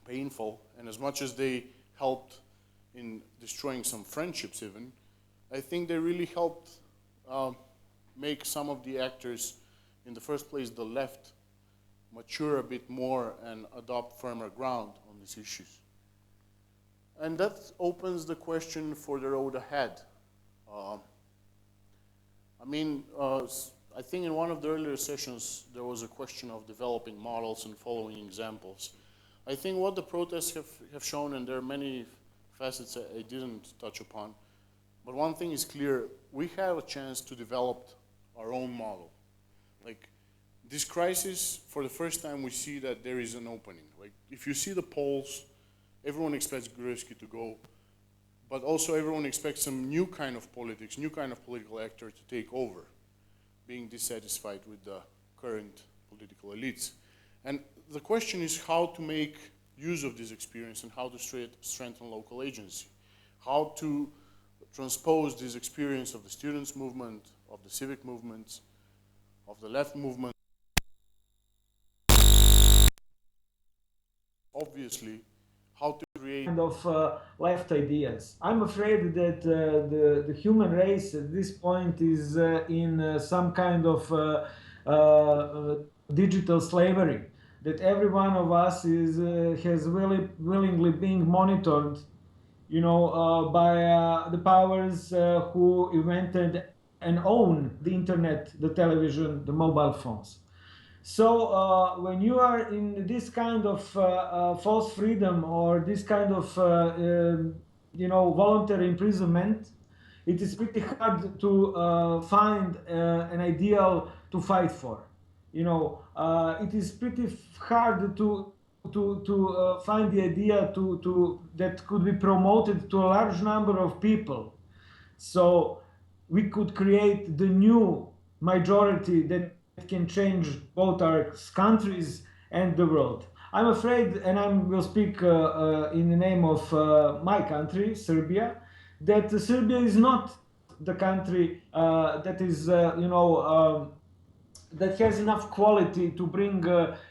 painful, and as much as they helped in destroying some friendships even, I think they really helped make some of the actors, in the first place the left, mature a bit more and adopt firmer ground on these issues. And that opens the question for the road ahead. I think in one of the earlier sessions there was a question of developing models and following examples. I think what the protests have shown, and there are many facets I didn't touch upon, but one thing is clear: we have a chance to develop our own model. Like, this crisis, for the first time we see that there is an opening. Like, if you see the polls, everyone expects Gruevski to go, but also everyone expects some new kind of politics, new kind of political actor to take over, being dissatisfied with the current political elites. And the question is how to make use of this experience and how to strengthen local agency, how to transpose this experience of the students' movement, of the civic movements, of the left movement. Obviously, how to create
kind of left ideas. I'm afraid that the human race at this point is in some kind of digital slavery, that every one of us has willingly being monitored, by the powers who invented and own the internet, the television, the mobile phones. So when you are in this kind of false freedom, or this kind of voluntary imprisonment, it is pretty hard to find an ideal to fight for. It is pretty hard to find the idea that could be promoted to a large number of people. So we could create the new majority that can change both our countries and the world. I'm afraid, and I will speak in the name of my country, Serbia, that Serbia is not the country that is, that has enough quality to bring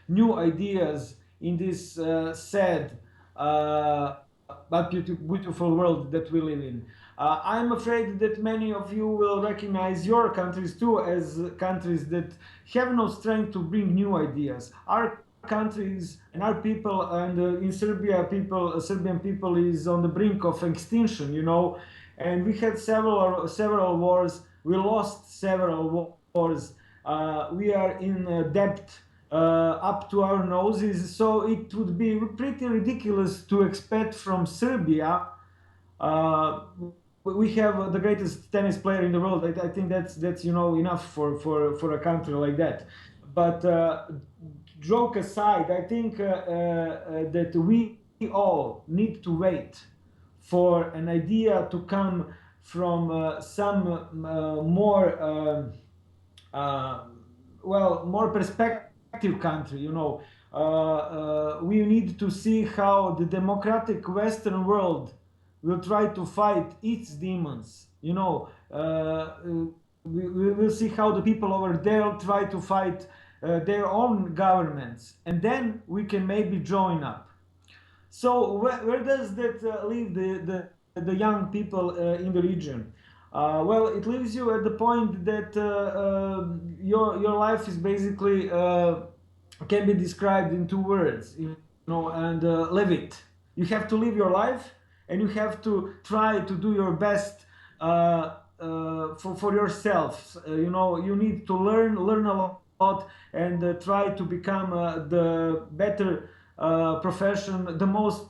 new ideas in this sad but beautiful world that we live in. I'm afraid that many of you will recognize your countries too as countries that have no strength to bring new ideas. Our countries and our people, and in Serbia, Serbian people is on the brink of extinction, and we had several wars. We lost several wars. We are in debt up to our noses, so it would be pretty ridiculous to expect from Serbia. We have the greatest tennis player in the world. I think that's enough for a country like that. But joke aside, I think that we all need to wait for an idea to come from some more more perspective country. We need to see how the democratic Western world will try to fight its demons. We will see how the people over there try to fight their own governments, and then we can maybe join up. So where does that leave the young people in the region? Well, it leaves you at the point that your life is basically can be described in 2 words, and live it. You have to live your life, and you have to try to do your best for yourself. You need to learn a lot, and try to become the better profession, the most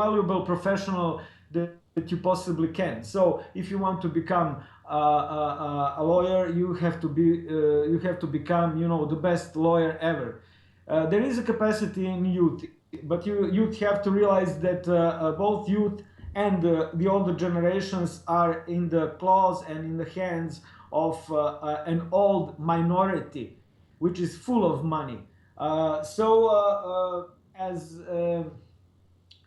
valuable professional that you possibly can. So if you want to become a lawyer, you have to become the best lawyer ever. There is a capacity in youth, but youth have to realize that both youth and the older generations are in the claws and in the hands of an old minority, which is full of money. As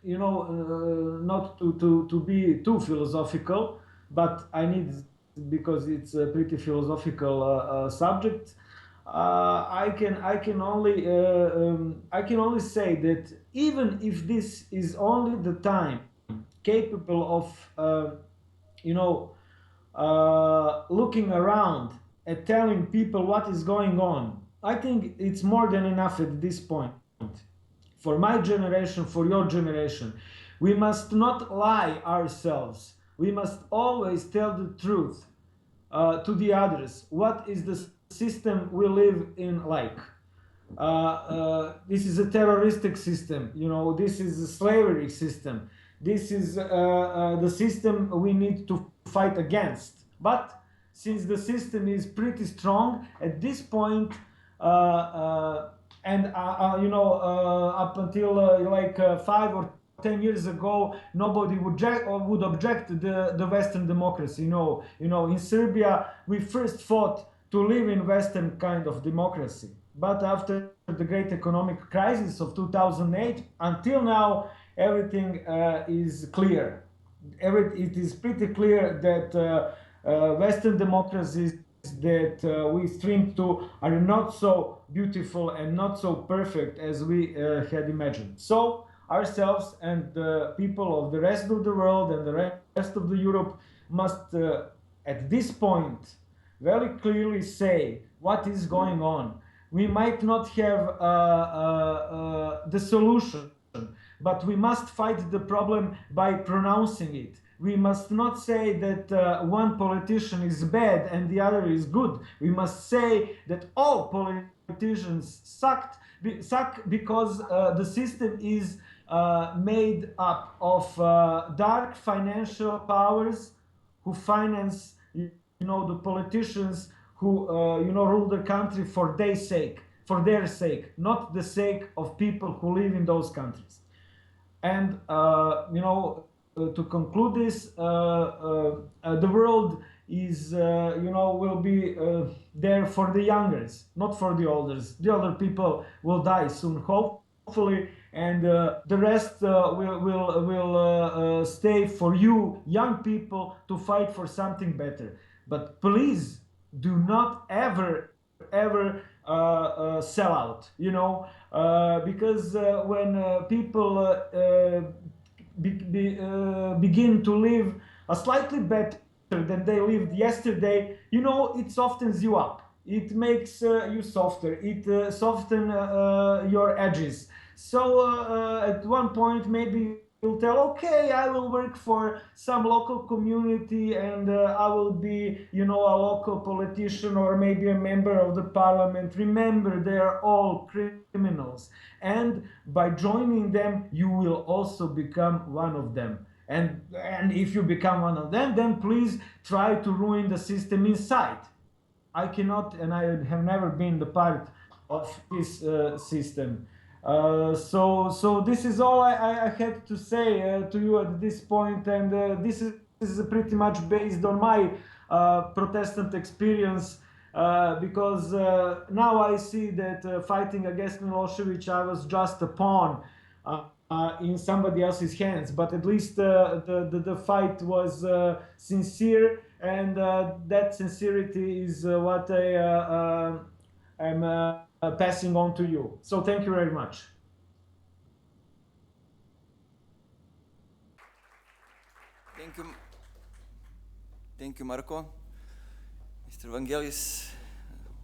not to be too philosophical, but I need, because it's a pretty philosophical subject. I can only say that even if this is only the time capable of you know looking around and telling people what is going on, I think it's more than enough at this point. For my generation, for your generation, we must not lie ourselves. We must always tell the truth to the others. What is the system we live in like? This is a terroristic system. This is a slavery system. This is the system we need to fight against. But since the system is pretty strong at this point, and up until 5 or 10 years ago, nobody would object to the Western democracy. In Serbia, we first fought to live in Western kind of democracy. But after the great economic crisis of 2008, until now, everything is clear. It is pretty clear that Western democracies that we streamed to are not so beautiful and not so perfect as we had imagined. So ourselves and the people of the rest of the world and the rest of the Europe must, at this point, very clearly say what is going on. We might not have the solution, but we must fight the problem by pronouncing it. We must not say that one politician is bad and the other is good. We must say that all politicians suck because the system is made up of dark financial powers who finance, the politicians who, rule the country for their sake, not the sake of people who live in those countries. And, to conclude this, the world is, will be there for the youngers, not for the olders. The older people will die soon, hopefully, and the rest will stay for you, young people, to fight for something better. But please do not ever sell out, because when people begin to live a slightly better than they lived yesterday, it softens you up. It makes you softer. It softens your edges. So at one point, maybe you'll tell, okay, I will work for some local community and I will be, a local politician or maybe a member of the parliament. Remember, they are all criminals. And by joining them, you will also become one of them. And if you become one of them, then please try to ruin the system inside. I cannot, and I have never been the part of this system. So this is all I had to say to you at this point, and this is pretty much based on my Protestant experience, because now I see that fighting against Milosevic, I was just a pawn in somebody else's hands, but at least the fight was sincere, and that sincerity is what I am passing on to you. So thank you very much.
Thank you, Marco. Mr. Vangelis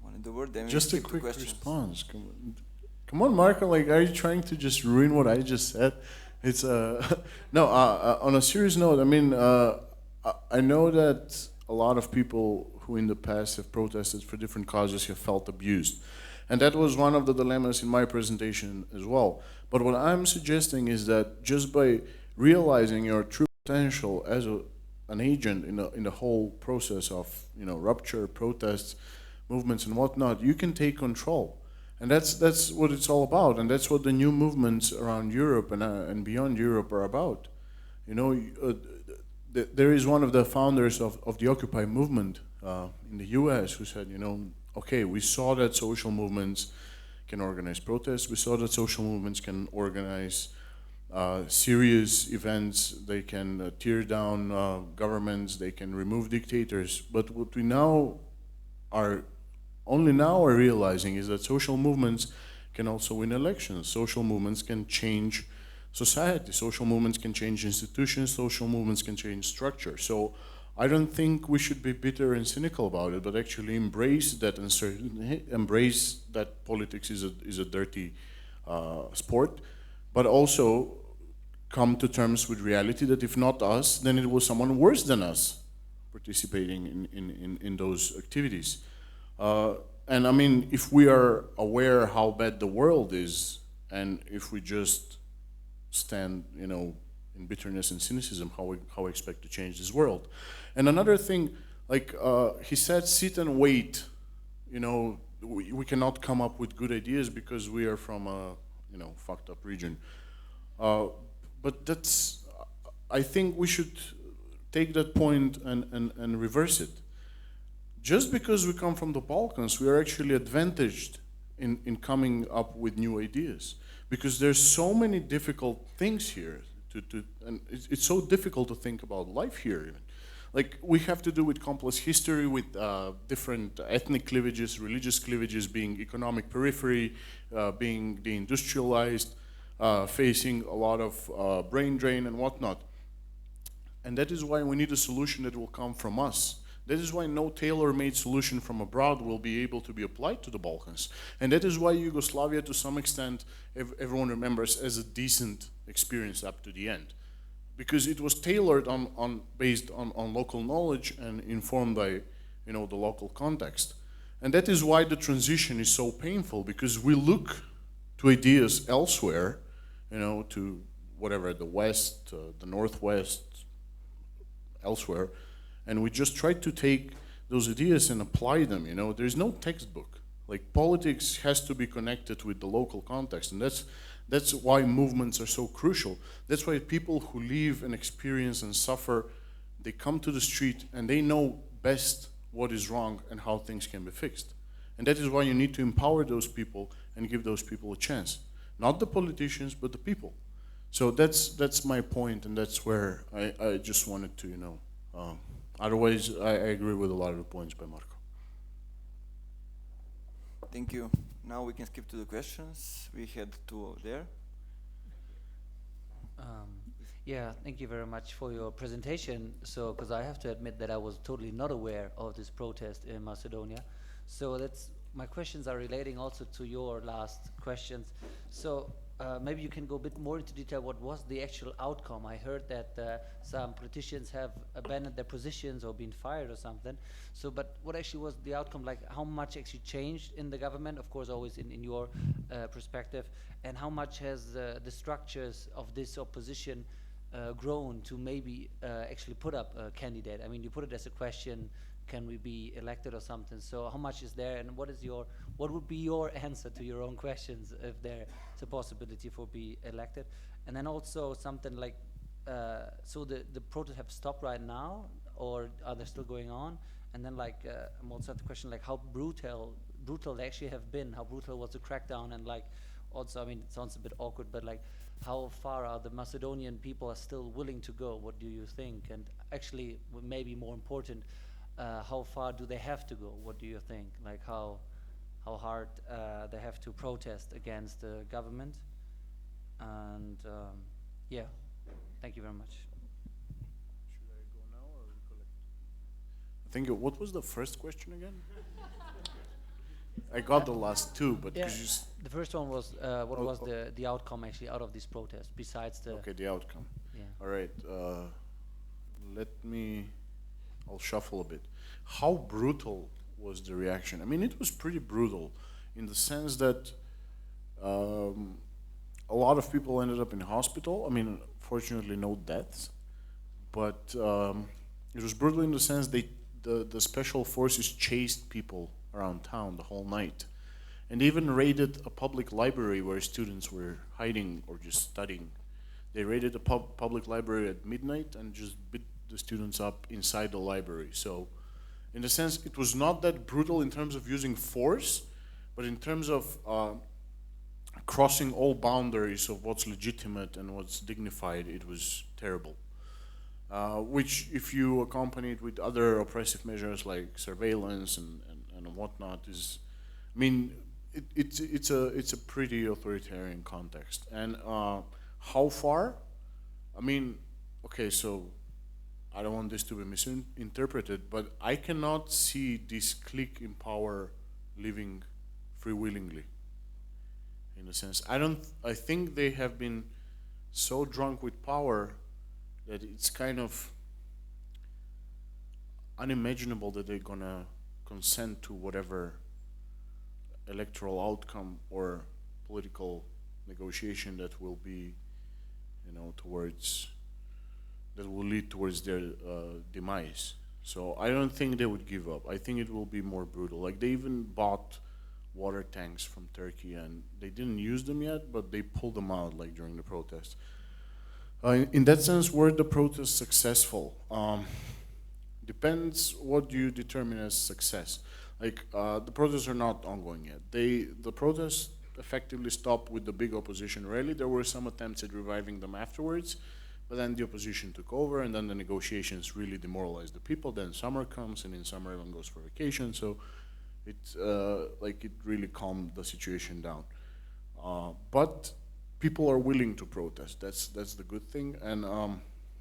wanted the word. Then
just a quick response. Come on, Marco. Are you trying to just ruin what I just said? It's no. On a serious note, I mean, I know that a lot of people who in the past have protested for different causes have felt abused. And that was one of the dilemmas in my presentation as well. But what I'm suggesting is that just by realizing your true potential as an agent in the whole process of rupture, protests, movements, and whatnot, you can take control. And that's what it's all about. And that's what the new movements around Europe and beyond Europe are about. There is one of the founders of the Occupy movement in the U.S. who said, okay, we saw that social movements, can organize protests. We saw that social movements can organize serious events. They can tear down governments. They can remove dictators. But what we now are realizing is that social movements can also win elections. Social movements can change society. Social movements can change institutions. Social movements can change structure. So I don't think we should be bitter and cynical about it, but actually embrace that uncertainty, embrace that politics is a dirty sport, but also come to terms with reality that if not us, then it was someone worse than us participating in those activities. And I mean, if we are aware how bad the world is, and if we just stand, you know, in bitterness and cynicism, how we expect to change this world. And another thing, like he said, sit and wait. You know, we cannot come up with good ideas because we are from a, you know, fucked up region. But that's, I think we should take that point and reverse it. Just because we come from the Balkans, we are actually advantaged in coming up with new ideas. Because there's so many difficult things here, and it's so difficult to think about life here even. Like, we have to do with complex history, with different ethnic cleavages, religious cleavages, being economic periphery, being deindustrialized, facing a lot of brain drain and whatnot. And that is why we need a solution that will come from us. That is why no tailor-made solution from abroad will be able to be applied to the Balkans. And that is why Yugoslavia, to some extent, everyone remembers as a decent experience up to the end. Because it was tailored based on local knowledge and informed by, you know, the local context. And that is why the transition is so painful, because we look to ideas elsewhere, you know, to whatever, the West, the Northwest, elsewhere, and we just try to take those ideas and apply them, you know. There's no textbook. Like, politics has to be connected with the local context, and that's why movements are so crucial. That's why people who live and experience and suffer, they come to the street and they know best what is wrong and how things can be fixed. And that is why you need to empower those people and give those people a chance. Not the politicians, but the people. So that's my point, and that's where I just wanted to, you know, otherwise, I agree with a lot of the points by Marko.
Thank you. Now we can skip to the questions. We had two there.
Yeah, thank you very much for your presentation. So, because I have to admit that I was totally not aware of this protest in Macedonia. So my questions are relating also to your last questions. So, maybe you can go a bit more into detail. What was the actual outcome? I heard that some politicians have abandoned their positions or been fired or something. So, but what actually was the outcome? Like, how much actually changed in the government? Of course, always in your perspective. And how much has the structures of this opposition grown to maybe actually put up a candidate? I mean, you put it as a question. Can we be elected or something? So how much is there, and what would be your answer to your own questions if there's a possibility for be elected? And then also something like, so the protests have stopped right now, or are they still going on? And then like, I'm also at the question like how brutal they actually have been, how brutal was the crackdown, and like also, I mean, it sounds a bit awkward, but like how far are the Macedonian people are still willing to go? What do you think? And actually, maybe more important, how far do they have to go? What do you think? Like how hard they have to protest against the government? And yeah, thank you very much.
Should I go now or recollect? I think what was the first question again? I got the last two, but
Yeah.
could you just...
The first one was what was the outcome actually out of this protest besides the...
Okay, the outcome.
Yeah.
All right. I'll shuffle a bit. How brutal was the reaction? I mean, it was pretty brutal in the sense that a lot of people ended up in hospital. I mean, fortunately, no deaths. But it was brutal in the sense the special forces chased people around town the whole night. And even raided a public library where students were hiding or just studying. They raided a public library at midnight and just beat the students up inside the library. So in a sense, it was not that brutal in terms of using force, but in terms of crossing all boundaries of what's legitimate and what's dignified, it was terrible. Which, if you accompany it with other oppressive measures like surveillance and whatnot, is, I mean, it's a pretty authoritarian context. And how far? I mean, okay, so I don't want this to be misinterpreted, but I cannot see this clique in power living freewillingly. In a sense, I think they have been so drunk with power that it's kind of unimaginable that they're gonna consent to whatever electoral outcome or political negotiation that will be, you know, that will lead towards their demise. So I don't think they would give up. I think it will be more brutal. Like, they even bought water tanks from Turkey, and they didn't use them yet, but they pulled them out like during the protests. In that sense, were the protests successful? Depends what you determine as success. Like, the protests are not ongoing yet. The protests effectively stopped with the big opposition rally. There were some attempts at reviving them afterwards, but then the opposition took over, and then the negotiations really demoralized the people. Then summer comes, and in summer everyone goes for vacation, so it really calmed the situation down. But people are willing to protest. That's the good thing. And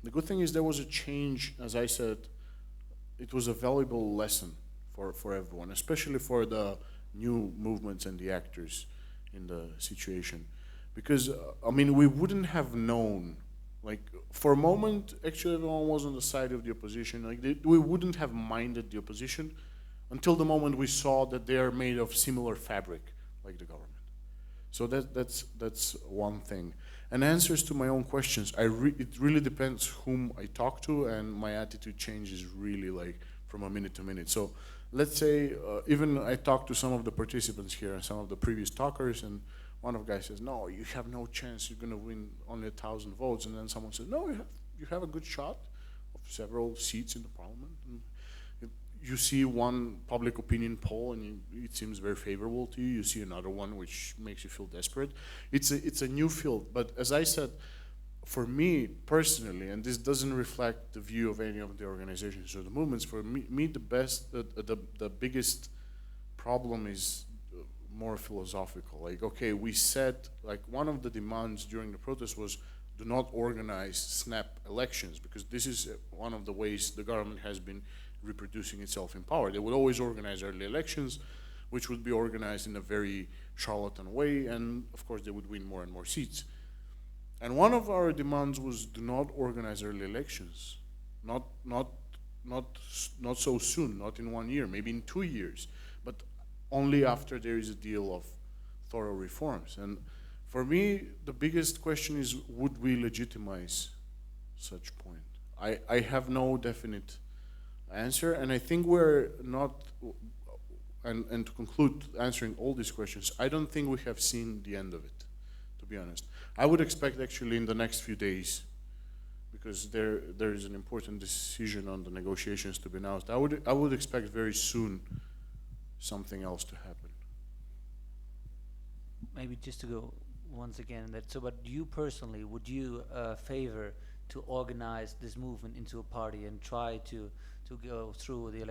the good thing is there was a change. As I said, it was a valuable lesson for everyone, especially for the new movements and the actors in the situation. Because, I mean, we wouldn't have known, like, for a moment, actually everyone was on the side of the opposition. Like, we wouldn't have minded the opposition until the moment we saw that they are made of similar fabric, like the government. So that's one thing. And answers to my own questions, it really depends whom I talk to, and my attitude changes really, like, from a minute to minute. So let's say, even I talked to some of the participants here and some of the previous talkers, and one of the guys says, no, you have no chance, you're gonna win only 1,000 votes. And then someone says, no, you have a good shot of several seats in the parliament. And you see one public opinion poll and it seems very favorable to you. You see another one which makes you feel desperate. It's a new field, but as I said, for me personally, and this doesn't reflect the view of any of the organizations or the movements, for me the biggest problem is more philosophical. Like, okay, we said, like, one of the demands during the protest was, do not organize snap elections, because this is one of the ways the government has been reproducing itself in power. They would always organize early elections, which would be organized in a very charlatan way, and of course they would win more and more seats. And one of our demands was, do not organize early elections, not so soon, not in 1 year, maybe in 2 years, but only after there is a deal of thorough reforms. And for me, the biggest question is, would we legitimize such point? I have no definite answer, and I think we're not, and to conclude answering all these questions, I don't think we have seen the end of it, to be honest. I would expect actually in the next few days, because there is an important decision on the negotiations to be announced, I would expect very soon something else to happen.
Maybe just to go once again, but you personally, would you favor to organize this movement into a party and try to go through the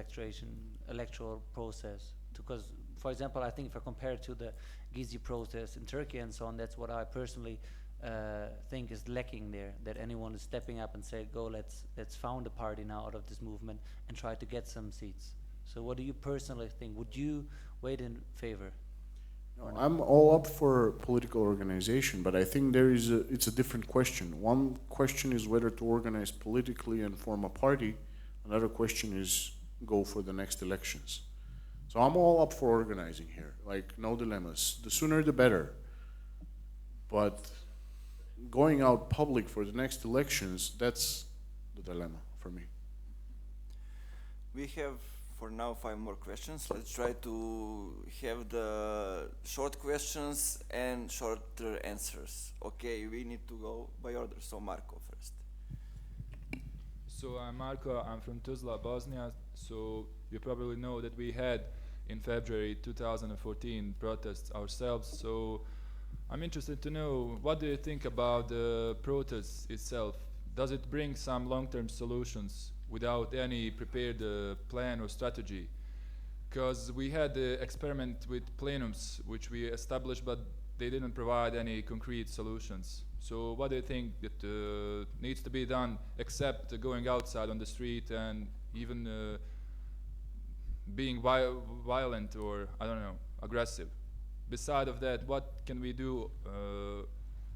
electoral process? Because, for example, I think if I compare it to the Gezi protest in Turkey and so on, that's what I personally think is lacking there, that anyone is stepping up and say, go, let's found a party now out of this movement and try to get some seats. So what do you personally think? Would you wait in favor?
No, I'm all up for political organization, but I think it's a different question. One question is whether to organize politically and form a party. Another question is go for the next elections. So I'm all up for organizing here, like, no dilemmas. The sooner the better. But going out public for the next elections, that's the dilemma for me.
We have for now 5 more questions. Let's try to have the short questions and shorter answers. Okay, we need to go by order. So Marco first.
So I'm Marco, I'm from Tuzla, Bosnia. So you probably know that we had in February 2014 protests ourselves. So I'm interested to know, what do you think about the protest itself? Does it bring some long-term solutions without any prepared plan or strategy? Because we had the experiment with plenums, which we established, but they didn't provide any concrete solutions. So what do you think that needs to be done, except going outside on the street and even being violent or, I don't know, aggressive? Beside of that, what can we do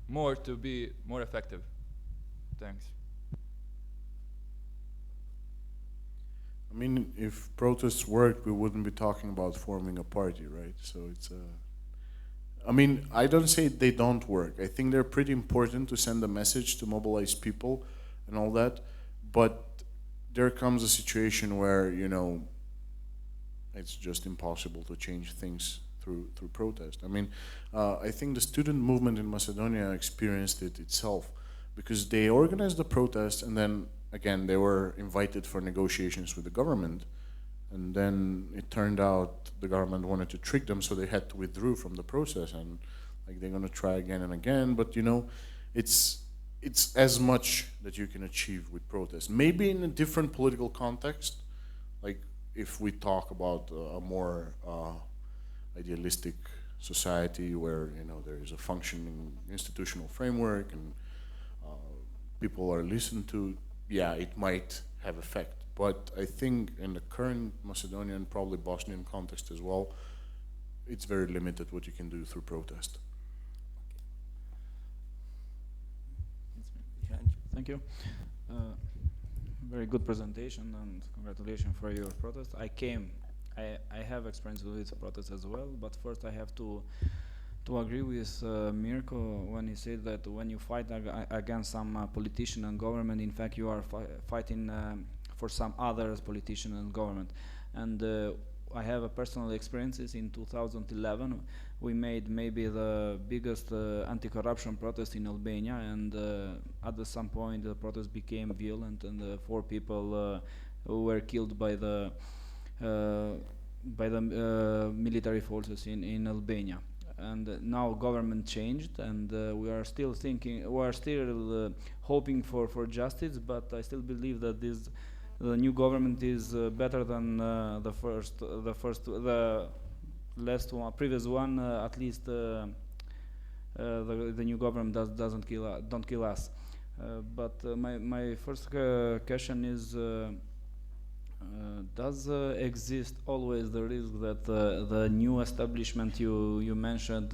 more to be more effective? Thanks.
I mean, if protests worked, we wouldn't be talking about forming a party, right? So it's I mean, I don't say they don't work. I think they're pretty important to send a message, to mobilize people and all that. But there comes a situation where, you know, it's just impossible to change things through protest. I mean, I think the student movement in Macedonia experienced it itself, because they organized the protest, and then again they were invited for negotiations with the government, and then it turned out the government wanted to trick them, so they had to withdraw from the process, and like they're gonna try again and again. But you know, it's as much that you can achieve with protest. Maybe in a different political context, like if we talk about a more idealistic society where, you know, there is a functioning institutional framework and people are listened to, yeah, it might have effect. But I think in the current Macedonian, probably Bosnian context as well, it's very limited what you can do through protest.
Thank you. Very good presentation, and congratulations for your protest. I have experience with protest as well, but first I have to agree with Mirko when he said that when you fight against some politician and government, in fact you are fighting for some other politician and government. And I have a personal experiences. In 2011 we made maybe the biggest anti-corruption protest in Albania, and at some point the protest became violent, and 4 people were killed by the military forces in Albania. And now government changed, and we are still hoping for justice, but I still believe that the new government is better than the last one, previous one. At least the new government don't kill us. But my first question is, does exist always the risk that the new establishment you mentioned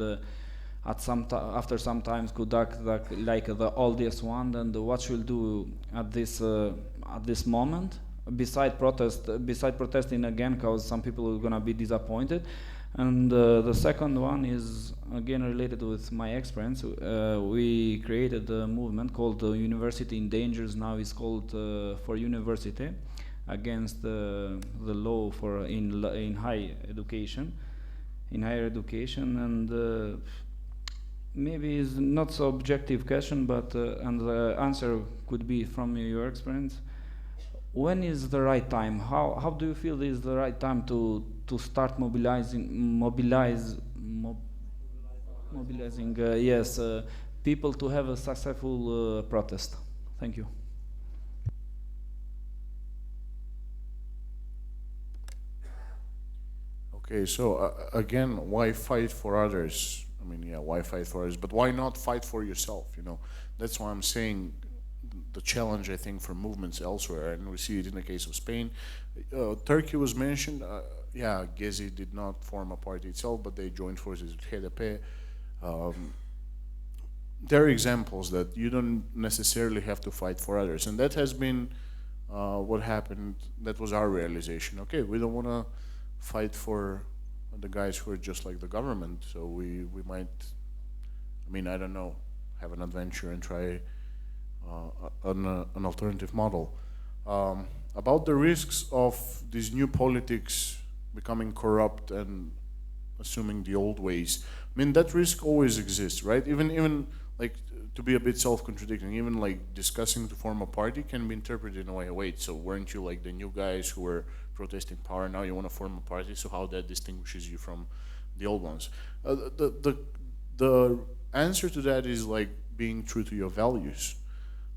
after some time could act like the oldest one, and what should do at this moment, beside protesting again, because some people are gonna be disappointed? And the second one is again related with my experience. We created a movement called University in Dangers. Now it's called For University, against the law for in higher education, and maybe it's not so objective question, but and the answer could be from your experience. When is the right time? How do you feel is the right time to start mobilizing people to have a successful protest? Thank you.
Okay, so again, why fight for others? I mean, yeah, why fight for others? But why not fight for yourself? You know, that's why I'm saying the challenge, I think, for movements elsewhere, and we see it in the case of Spain. Turkey was mentioned. Yeah, Gezi did not form a party itself, but they joined forces with HDP. There are examples that you don't necessarily have to fight for others, and that has been what happened. That was our realization. Okay, we don't want to fight for the guys who are just like the government, so we might, I mean, I don't know, have an adventure and try an alternative model. About the risks of these new politics becoming corrupt and assuming the old ways, I mean, that risk always exists, right? Even like, to be a bit self-contradicting, even like discussing to form a party can be interpreted in a way, wait, so weren't you like the new guys who were protesting power, now you want to form a party, so how that distinguishes you from the old ones? The answer to that is like being true to your values.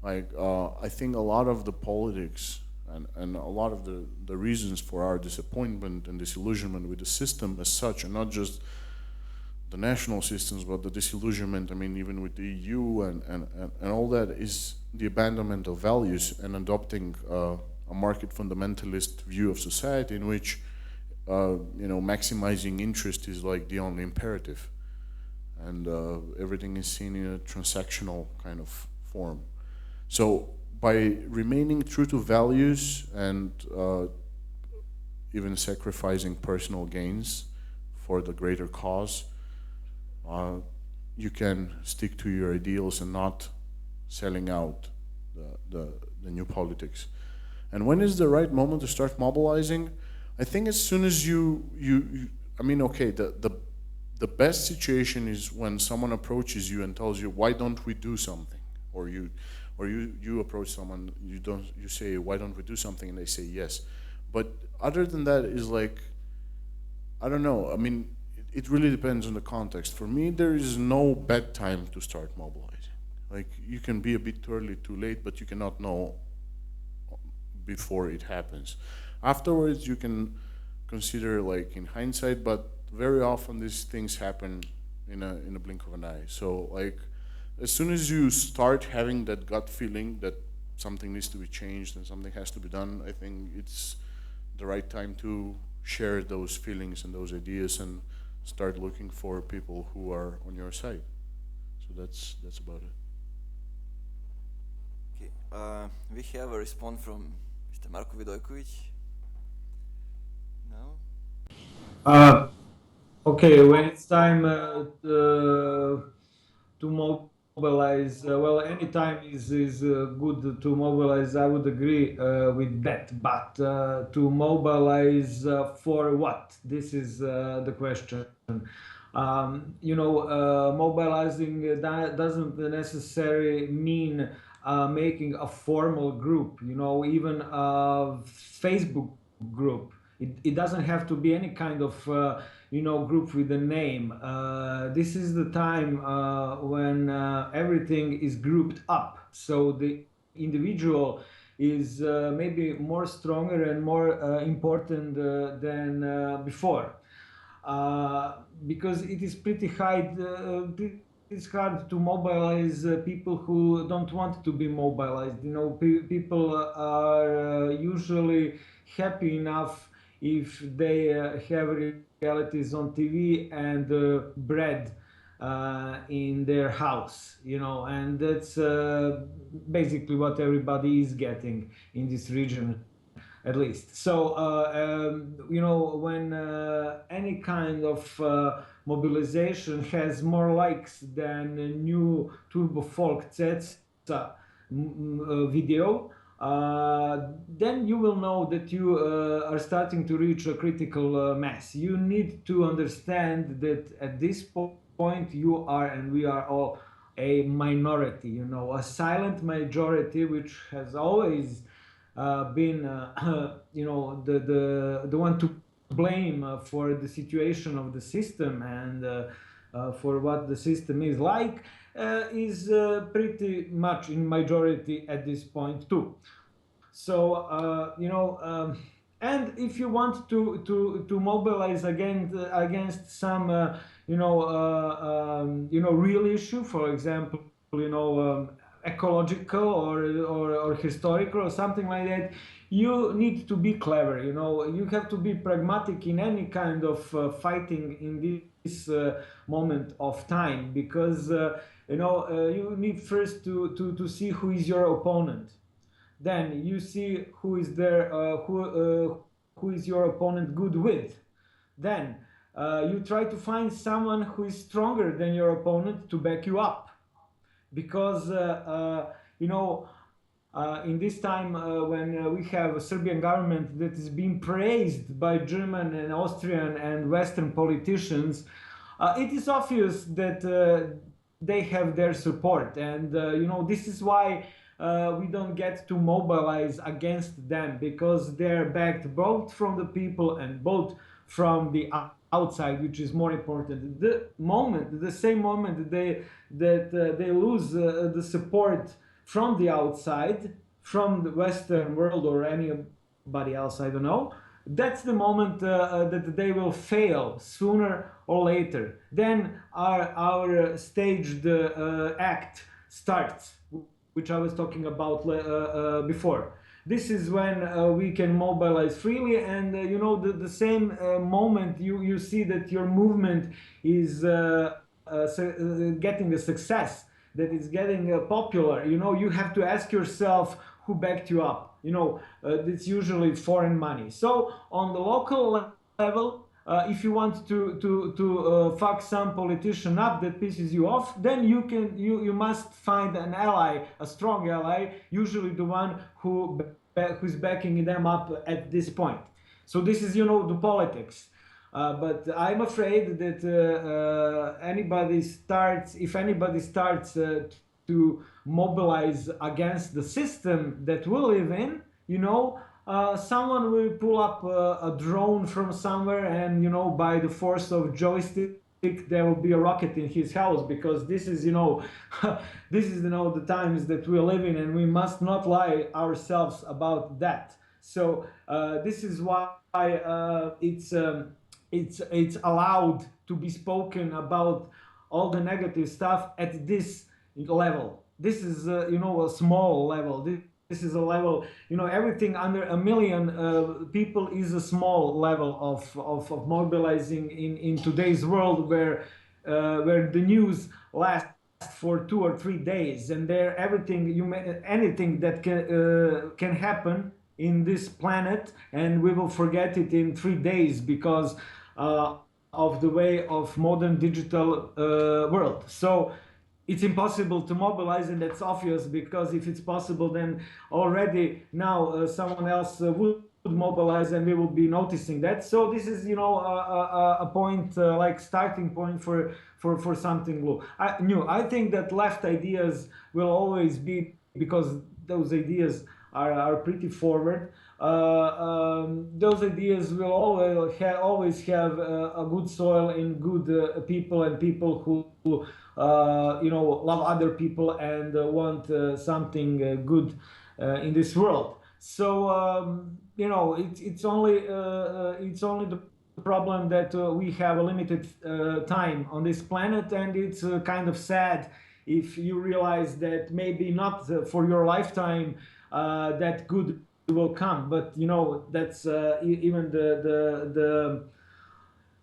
Like I think a lot of the politics and a lot of the reasons for our disappointment and disillusionment with the system as such, and not just the national systems, but the disillusionment, I mean, even with the EU and all that, is the abandonment of values and adopting a market fundamentalist view of society in which, maximizing interest is like the only imperative. And everything is seen in a transactional kind of form. So by remaining true to values and even sacrificing personal gains for the greater cause, you can stick to your ideals and not selling out the new politics. And when is the right moment to start mobilizing? I think as soon as the best situation is when someone approaches you and tells you, why don't we do something? Or you approach someone, you say, why don't we do something? And they say yes. But other than that is like, I don't know, I mean, it really depends on the context. For me, there is no bad time to start mobilizing. Like, you can be a bit too early, too late, but you cannot know before it happens. Afterwards, you can consider like in hindsight, but very often these things happen in a blink of an eye. So like, as soon as you start having that gut feeling that something needs to be changed and something has to be done, I think it's the right time to share those feelings and those ideas and start looking for people who are on your side. So that's about it.
Okay, we have a response from Mr. Marko Vidojkovic. No?
Okay, when it's time to mobilize, well, any time is good to mobilize, I would agree with that, but to mobilize for what? This is the question. Mobilizing doesn't necessarily mean making a formal group, even a Facebook group. It doesn't have to be any kind of group with a name. This is the time when everything is grouped up, so the individual is maybe more stronger and more important than before, because it is pretty hard. It's hard to mobilize people who don't want to be mobilized. People are usually happy enough if they have realities on TV and bread in their house, and that's basically what everybody is getting in this region, at least. So, when any kind of mobilization has more likes than a new Turbo Folk Cetsa video, then you will know that you are starting to reach a critical mass. You need to understand that at this point you are, and we are all, a minority, a silent majority, which has always been the one to blame for the situation of the system and for what the system is like, is pretty much in majority at this point too. So and if you want to mobilize against some real issue, for example, ecological or historical or something like that, you need to be clever. You have to be pragmatic in any kind of fighting in this moment of time, because you need first to see who is your opponent. Then you see who is there, who is your opponent good with. Then you try to find someone who is stronger than your opponent to back you up, because in this time when we have a Serbian government that is being praised by German and Austrian and Western politicians, it is obvious that they have their support, and this is why we don't get to mobilize against them, because they're backed both from the people and both from the outside, which is more important. The same moment that they lose the support from the outside, from the Western world or anybody else, I don't know. That's the moment that they will fail sooner or later. Then our staged act starts, which I was talking about before. This is when we can mobilize freely, and the same moment you see that your movement is getting a success, that it's getting popular. You have to ask yourself who backed you up. It's usually foreign money. So on the local level, if you want to fuck some politician up that pisses you off, then you must find an ally, a strong ally, usually the one who's backing them up at this point. So this is the politics. But I'm afraid that if anybody starts to mobilize against the system that we live in, someone will pull up a drone from somewhere, and by the force of joystick there will be a rocket in his house, because this is this is the times that we live in, and we must not lie ourselves about that. So this is why it's allowed to be spoken about all the negative stuff at this level. This is a small level. This is a level, everything under 1 million people is a small level of mobilizing in today's world, where the news lasts for 2 or 3 days, and anything that can happen in this planet, and we will forget it in 3 days because of the way of modern digital world. So it's impossible to mobilize, and that's obvious, because if it's possible, then already now someone else would mobilize, and we will be noticing that. So this is a point, like starting point for something new. I think that left ideas will always be, because those ideas are pretty forward. Those ideas will always have a good soil in good people, and people who love other people and want something good in this world. So it's only the problem that we have a limited time on this planet, and it's kind of sad if you realize that maybe not for your lifetime that good will come, but that's even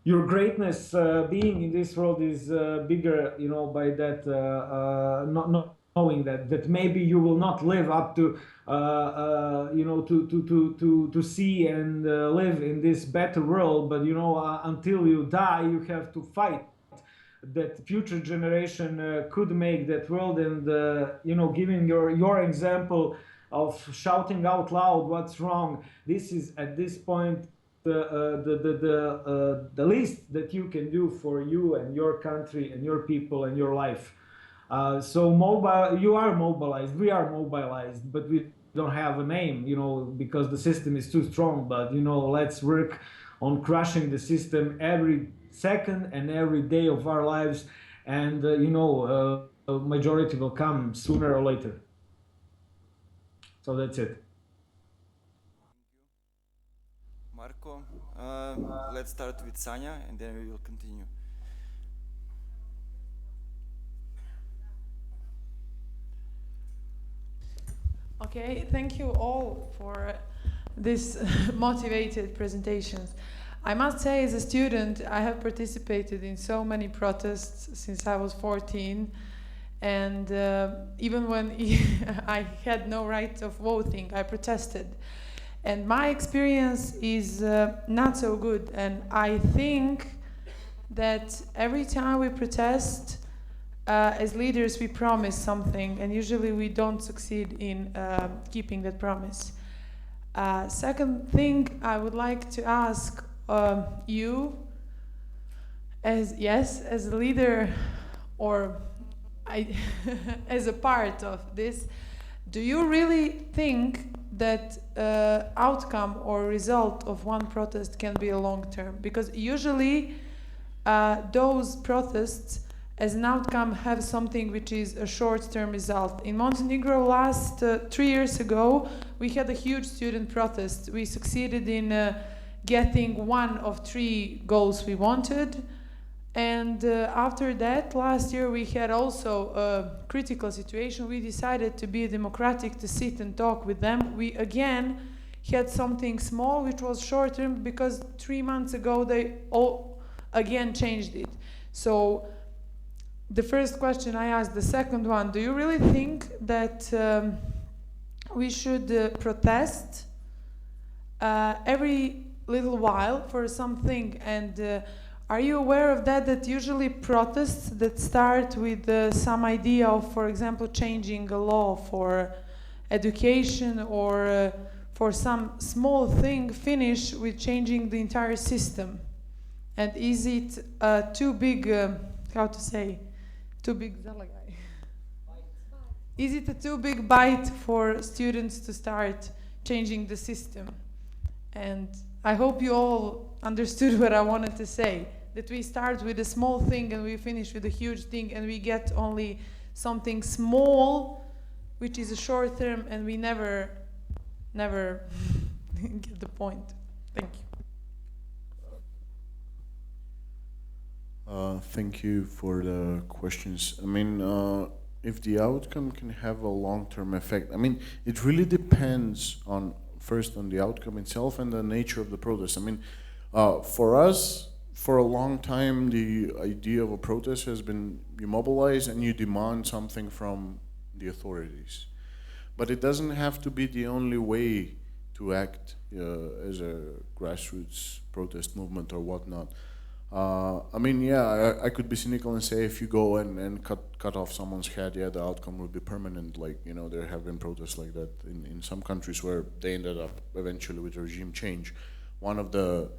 your greatness being in this world is bigger, by that not knowing that maybe you will not live up to to see and live in this better world, but until you die, you have to fight that future generation could make that world, and giving your example of shouting out loud what's wrong. This is at this point the least that you can do for you and your country and your people and your life. So you are mobilized, we are mobilized, but we don't have a name, because the system is too strong. But let's work on crushing the system every second and every day of our lives, and a majority will come sooner or later. So that's it.
Marco, let's start with Sanya, and then we will continue.
Okay, thank you all for this motivated presentations. I must say, as a student, I have participated in so many protests since I was 14, and even when I had no right of voting, I protested. And my experience is not so good, and I think that every time we protest, as leaders, we promise something, and usually we don't succeed in keeping that promise. Second thing, I would like to ask you, as a leader, or as a part of this, do you really think that outcome or result of one protest can be a long term? Because usually those protests as an outcome have something which is a short-term result. In Montenegro last 3 years ago, we had a huge student protest. We succeeded in getting one of 3 goals we wanted. And after that, last year we had also a critical situation. We decided to be democratic, to sit and talk with them. We again had something small, which was short-term, because 3 months ago they all again changed it. So the first question I asked, the second one, do you really think that we should protest every little while for something? And are you aware of that usually protests that start with some idea of, for example, changing a law for education or for some small thing finish with changing the entire system? And is it too big, how to say, too big zalagai? Is it a too big bite for students to start changing the system? And I hope you all understood what I wanted to say, that we start with a small thing and we finish with a huge thing, and we get only something small, which is a short term, and we never get the point. Thank you.
Thank you for the questions. I mean, if the outcome can have a long-term effect, I mean, it really depends on, first, on the outcome itself and the nature of the protest. I mean, for us, for a long time, the idea of a protest has been you mobilize and you demand something from the authorities. But it doesn't have to be the only way to act as a grassroots protest movement or whatnot. I mean, yeah, I could be cynical and say if you go and cut off someone's head, yeah, the outcome would be permanent. Like, you know, there have been protests like that in some countries where they ended up eventually with regime change. One of the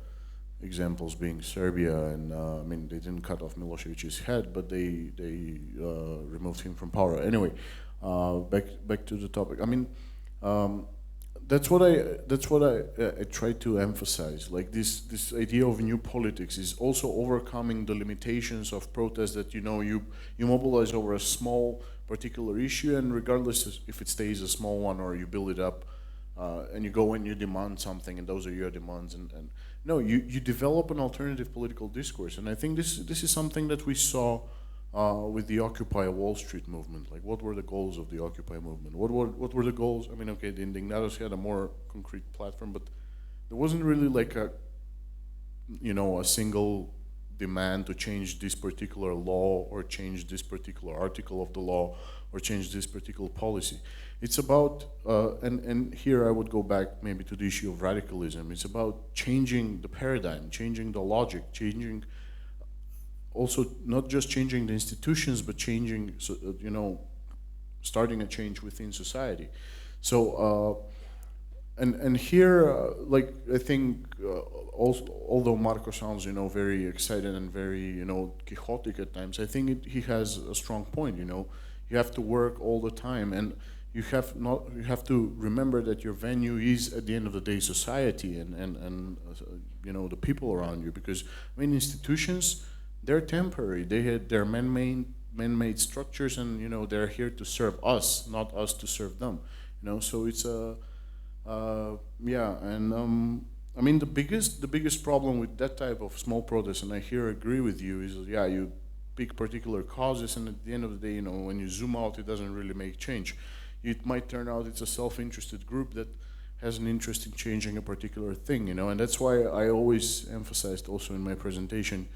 examples being Serbia, and I mean, they didn't cut off Milosevic's head, but they removed him from power. Anyway, back to the topic. I mean, that's what I try to emphasize. Like this idea of new politics is also overcoming the limitations of protest that, you know, you mobilize over a small particular issue, and regardless if it stays a small one or you build it up, and you go and you demand something, and those are your demands, and no, you develop an alternative political discourse. And I think this is something that we saw with the Occupy Wall Street movement. Like, what were the goals of the Occupy movement? What were the goals? I mean, okay, the Indignados had a more concrete platform, but there wasn't really like a, you know, a single demand to change this particular law or change this particular article of the law or change this particular policy. It's about, and here I would go back maybe to the issue of radicalism. It's about changing the paradigm, changing the logic, changing, also not just changing the institutions, but changing, you know, starting a change within society. So, and here, like, I think, also, although Marco sounds, you know, very excited and very, you know, quixotic at times, I think he has a strong point. You know, you have to work all the time, and you have to remember that your venue is, at the end of the day, society and you know, the people around you. Because I mean, institutions, they're temporary. They had their man-made structures, and, you know, they're here to serve us, not us to serve them. You know, so it's a yeah. And I mean, the biggest problem with that type of small protest, and I here agree with you, is, yeah, you pick particular causes, and at the end of the day, you know, when you zoom out, it doesn't really make change. It might turn out it's a self-interested group that has an interest in changing a particular thing, you know, and that's why I always emphasized also in my presentation,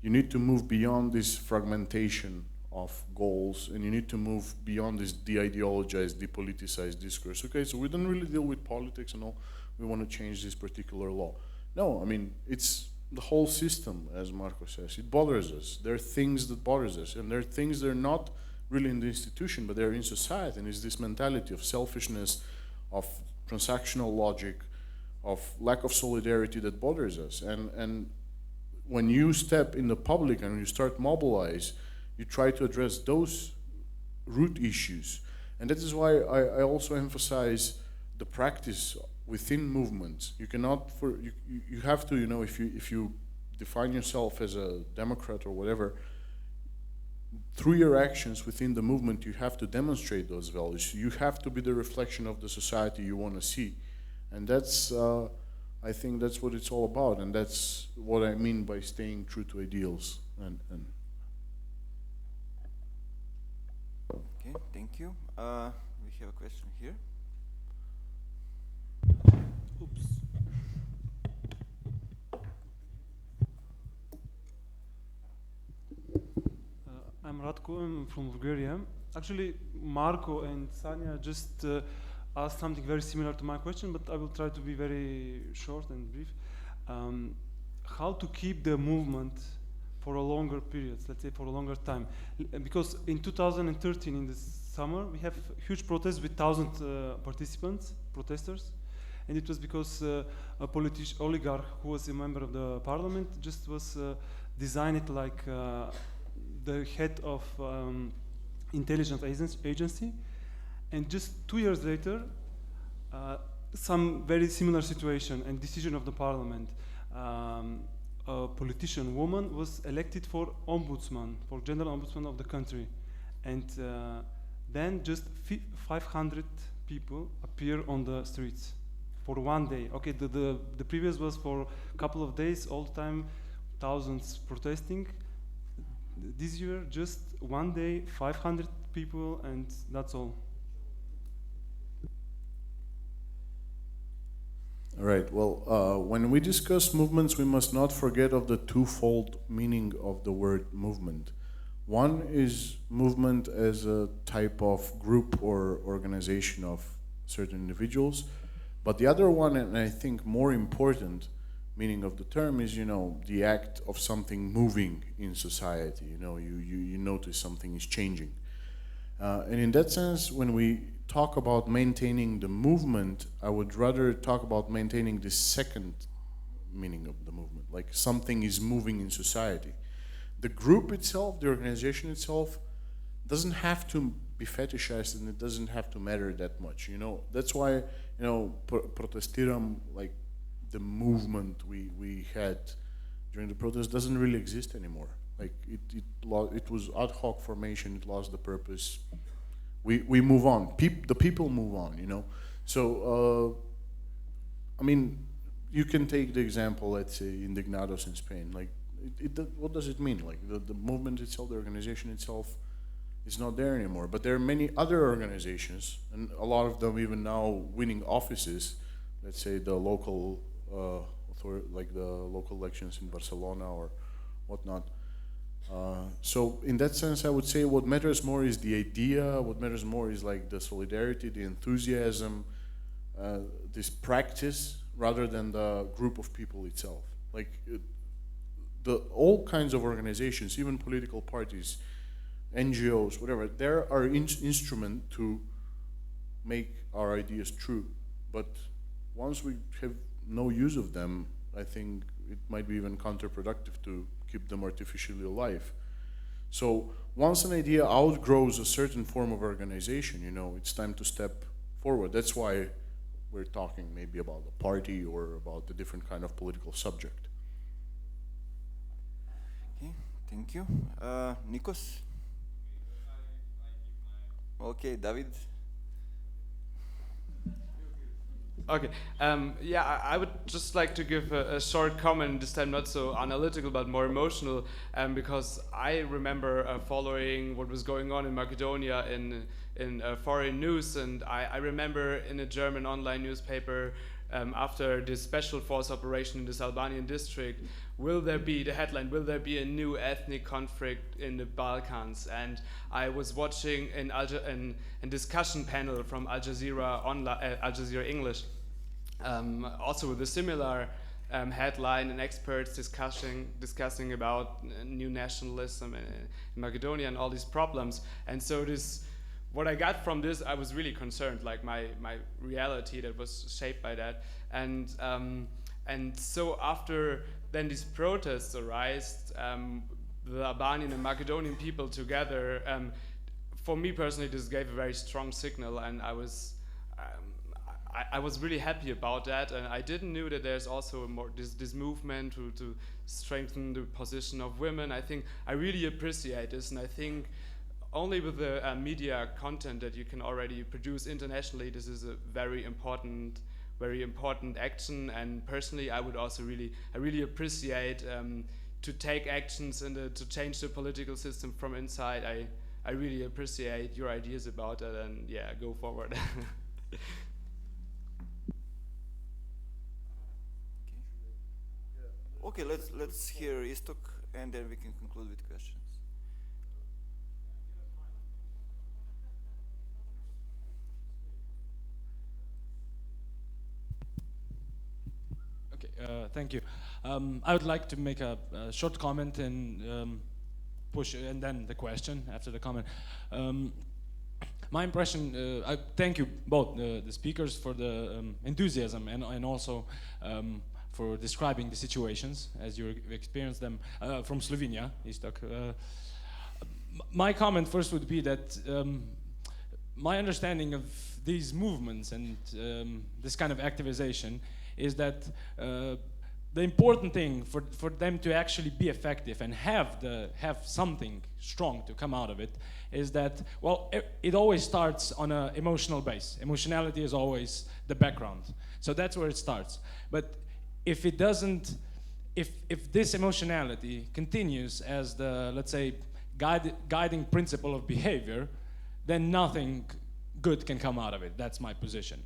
you need to move beyond this fragmentation of goals, and you need to move beyond this de-ideologized, depoliticized discourse. Okay, so we don't really deal with politics and all, we want to change this particular law. No, I mean, it's the whole system, as Marco says. It bothers us. There are things that bothers us, and there are things that are not really in the institution, but they're in society, and it's this mentality of selfishness, of transactional logic, of lack of solidarity that bothers us. And when you step in the public and you start mobilize, you try to address those root issues. And that is why I also emphasize the practice within movements. You cannot, you have to, if you define yourself as a Democrat or whatever, through your actions within the movement, you have to demonstrate those values. You have to be the reflection of the society you want to see. And that's, I think that's what it's all about, and that's what I mean by staying true to ideals.
Okay, thank you. We have a question here.
Oops. I'm Ratko, I'm from Bulgaria. Actually, Marco and Sanya just asked something very similar to my question, but I will try to be very short and brief. How to keep the movement for a longer period, let's say for a longer time? Because in 2013, in the summer, we have huge protests with 1,000 participants, protesters, and it was because a oligarch who was a member of the parliament just was designed like the head of intelligence agency, and just 2 years later, some very similar situation and decision of the parliament. A politician woman was elected for ombudsman, for general ombudsman of the country, and then just 500 people appear on the streets for one day. Okay, the previous was for a couple of days, all the time, thousands protesting. This year, just one day, 500 people, and that's all.
All right, well, when we discuss movements, we must not forget of the twofold meaning of the word movement. One is movement as a type of group or organization of certain individuals, but the other one, and I think more important meaning of the term, is, the act of something moving in society. You notice something is changing. And in that sense, when we talk about maintaining the movement, I would rather talk about maintaining the second meaning of the movement, like something is moving in society. The group itself, the organization itself, doesn't have to be fetishized, and it doesn't have to matter that much. That's why, protestiram, like the movement we had during the protest, doesn't really exist anymore. Like it was ad hoc formation. It lost the purpose. We move on. The people move on. So I mean, you can take the example, let's say, Indignados in Spain. Like, what does it mean? Like the movement itself, the organization itself, is not there anymore. But there are many other organizations, and a lot of them even now winning offices. Let's say the local like the local elections in Barcelona or whatnot. So in that sense, I would say what matters more is the idea. What matters more is like the solidarity, the enthusiasm, this practice, rather than the group of people itself. Like all kinds of organizations, even political parties, NGOs, whatever, they're our instrument to make our ideas true. But once we have no use of them, I think it might be even counterproductive to keep them artificially alive. So once an idea outgrows a certain form of organization, it's time to step forward. That's why we're talking maybe about a party or about a different kind of political subject.
Okay, thank you. Nikos? Okay, David?
Okay, yeah, I would just like to give a short comment, this time not so analytical but more emotional, because I remember following what was going on in Macedonia in foreign news, and I remember in a German online newspaper, after this special force operation in this Albanian district, the headline, will there be a new ethnic conflict in the Balkans? And I was watching a discussion panel from Al Jazeera Al Jazeera English, also with a similar headline, and experts discussing about new nationalism in Macedonia and all these problems. And so what I got from this, I was really concerned, like my reality that was shaped by that. And so after then these protests arise, the Albanian and Macedonian people together for me personally, this gave a very strong signal, and I was really happy about that, and I didn't know that there's also this movement to strengthen the position of women. I think I really appreciate this, and I think only with the media content that you can already produce internationally, this is a very important action. And personally, I would also really appreciate to take actions and to change the political system from inside. I really appreciate your ideas about that, and yeah, go forward.
Okay, let's hear Istok, and then we can conclude with questions.
Okay, thank you. I would like to make a short comment and push, and then the question after the comment. My impression, I thank you both, the speakers, for the enthusiasm and also for describing the situations as you experienced them from Slovenia, Istok. My comment first would be that my understanding of these movements and this kind of activization is that the important thing for them to actually be effective and have something strong to come out of it is that, well, it always starts on an emotional base. Emotionality is always the background. So that's where it starts. But if it doesn't, if this emotionality continues as the, let's say, guiding principle of behavior, then nothing good can come out of it. That's my position.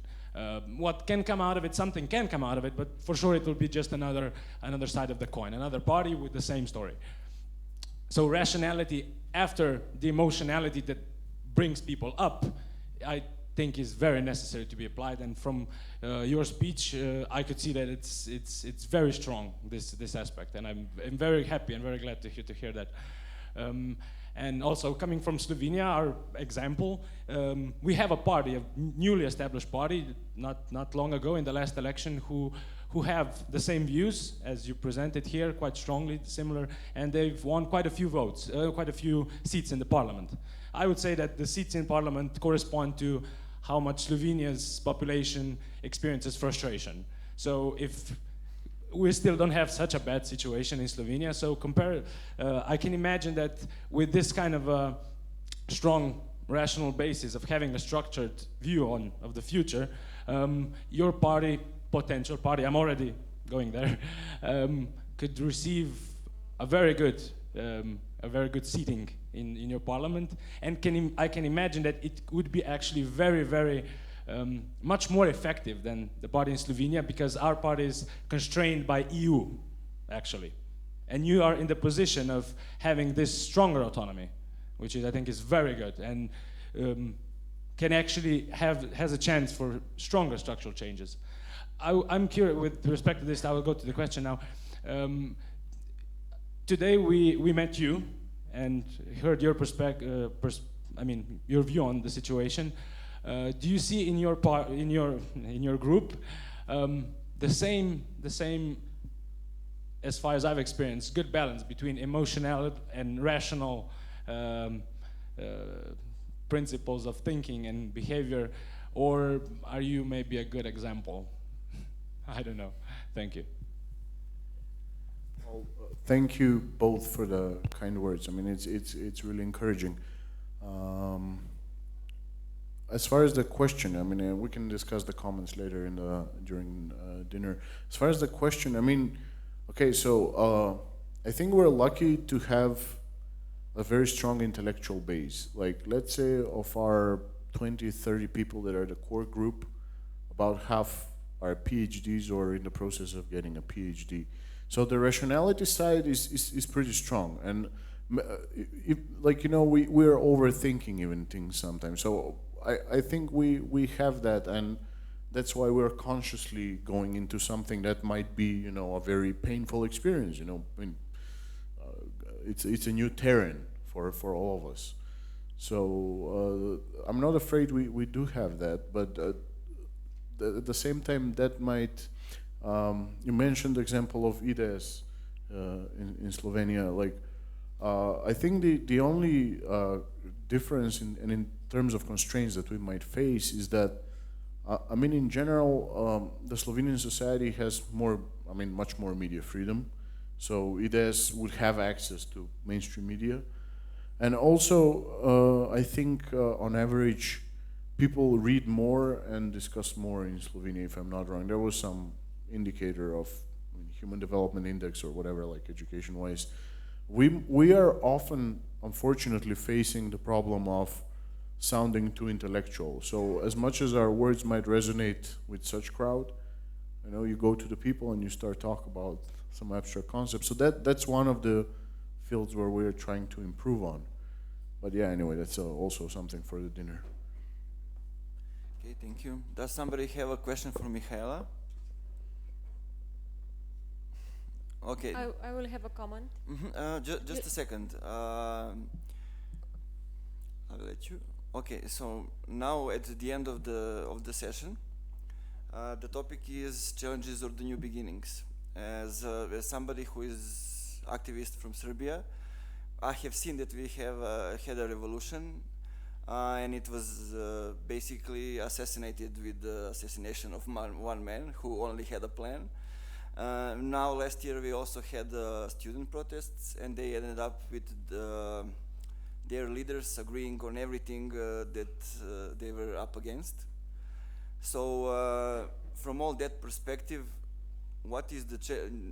What can come out of it, something can come out of it, but for sure it will be just another side of the coin, another party with the same story. So rationality after the emotionality that brings people up, I think is very necessary to be applied. And from your speech, I could see that it's very strong, this aspect, and I'm very happy and very glad to hear that. And also coming from Slovenia, our example, we have a party, a newly established party, not long ago in the last election, who have the same views as you presented here, quite strongly similar, and they've won quite a few votes, quite a few seats in the parliament. I would say that the seats in parliament correspond to how much Slovenia's population experiences frustration. So if we still don't have such a bad situation in Slovenia, so I can imagine that with this kind of a strong rational basis of having a structured view of the future, your party, potential party, I'm already going there, could receive a very good seating in your parliament, and I can imagine that it would be actually very, very much more effective than the party in Slovenia, because our party is constrained by EU, actually. And you are in the position of having this stronger autonomy, which I think is very good, and can actually has a chance for stronger structural changes. I'm curious, with respect to this, I will go to the question now. Today we met you and heard your your view on the situation. Do you see in your group the same, as far as I've experienced, good balance between emotional and rational principles of thinking and behavior, or are you maybe a good example? I don't know. Thank you.
Well, thank you both for the kind words. I mean, it's really encouraging. As far as the question, I mean, we can discuss the comments later during dinner. As far as the question, I mean, okay, so I think we're lucky to have a very strong intellectual base. Like, let's say of our 20, 30 people that are the core group, about half are PhDs or in the process of getting a PhD. So the rationality side is pretty strong. And we're overthinking even things sometimes. So I think we have that, and that's why we're consciously going into something that might be, a very painful experience. I mean, it's a new terrain for all of us. So I'm not afraid we do have that, but at the same time, that might. You mentioned the example of IDES in Slovenia. Like, I think the only difference in terms of constraints that we might face is that, I mean, in general, the Slovenian society has much more media freedom. So it would have access to mainstream media. And also, I think on average, people read more and discuss more in Slovenia, if I'm not wrong. There was some indicator of Human Development Index or whatever, like education-wise. We are often, unfortunately, facing the problem of sounding too intellectual. So as much as our words might resonate with such crowd, you go to the people and you start talk about some abstract concepts. So that's one of the fields where we're trying to improve on. But yeah, anyway, that's also something for the dinner.
Okay, thank you. Does somebody have a question for Michaela? Okay.
I will have a comment.
Just a second. I'll let you. Okay, so now at the end of the session, the topic is challenges or the new beginnings. As somebody who is activist from Serbia, I have seen that we have had a revolution, and it was basically assassinated with the assassination of one man who only had a plan. Now last year we also had student protests, and they ended up with their leaders agreeing on everything that they were up against. So from all that perspective, what is the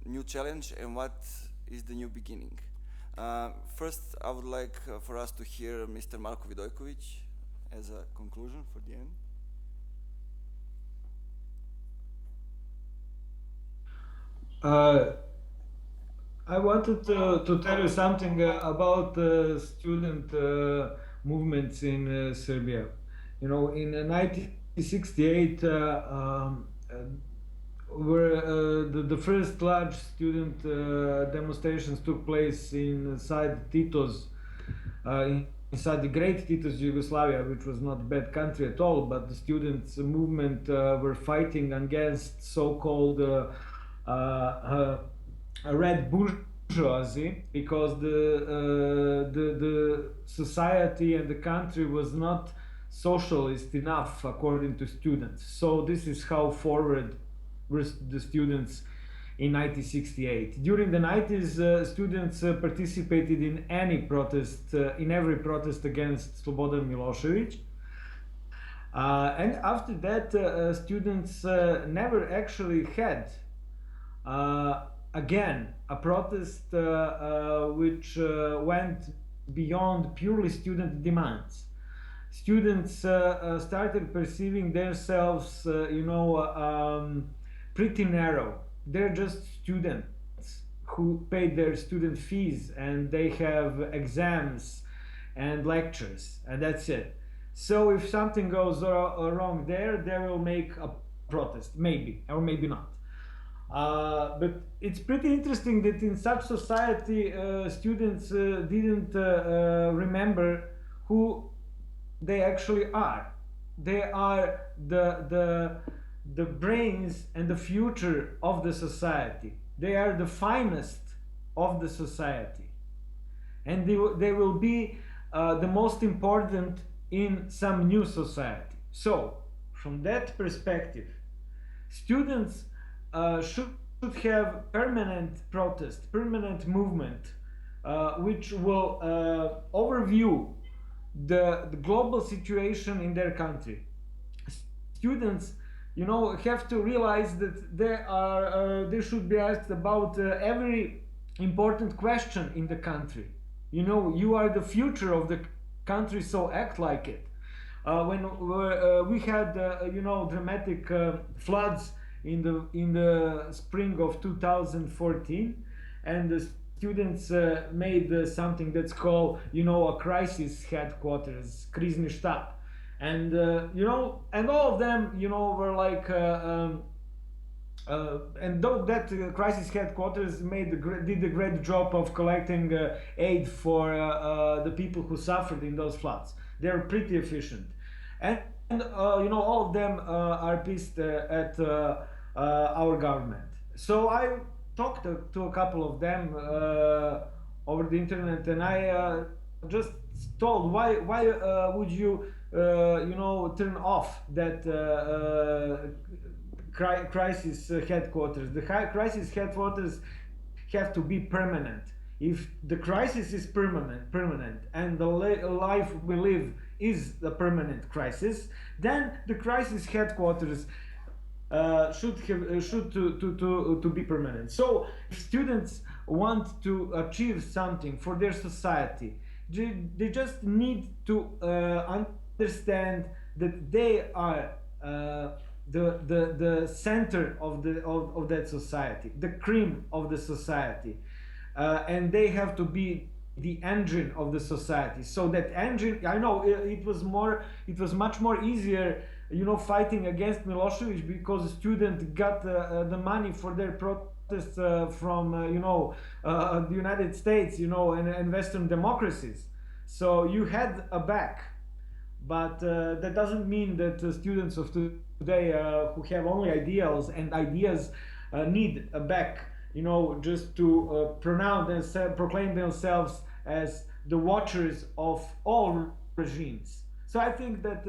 new challenge and what is the new beginning? First, I would like for us to hear Mr. Marko Vidojkovic as a conclusion for the end.
I wanted to tell you something about student movements in Serbia. In 1968, where the first large student demonstrations took place inside Tito's, inside the great Tito's Yugoslavia, which was not a bad country at all, but the students' movement were fighting against so-called red bourgeoisie, because the society and the country was not socialist enough according to students. So this is how forward were the students in 1968. During the 90s, students participated in any protest, in every protest against Slobodan Milosevic. And after that, students never actually had again a protest which went beyond purely student demands. Students started perceiving themselves, pretty narrow. They're just students who paid their student fees, and they have exams and lectures, and that's it. So if something goes wrong there, they will make a protest, maybe, or maybe not. But it's pretty interesting that in such society, students didn't remember who they actually are. They are the brains and the future of the society. They are the finest of the society. And they will be the most important in some new society. So, from that perspective, students should have permanent protest, permanent movement, which will overview the global situation in their country. Students, have to realize that they should be asked about every important question in the country. You are the future of the country, so act like it. When we had, dramatic floods in the spring of 2014, and the students made something that's called, a crisis headquarters, krizni štab. And and all of them, were like, and though that crisis headquarters did a great job of collecting aid for the people who suffered in those floods. They're pretty efficient, and all of them are pissed at our government. So I talked to a couple of them over the internet, and I just told why would you turn off that crisis headquarters. The crisis headquarters have to be permanent. If the crisis is permanent, and the life we live is a permanent crisis, then the crisis headquarters should be permanent. So if students want to achieve something for their society, they just need to understand that they are the center of that society, the cream of the society, and they have to be the engine of the society. So that engine, I know it was much more easier, fighting against Milosevic, because students got the money for their protests from the United States, and Western democracies. So you had a back. But that doesn't mean that students of today who have only ideals and ideas need a back, just to proclaim themselves as the watchers of all regimes. So I think that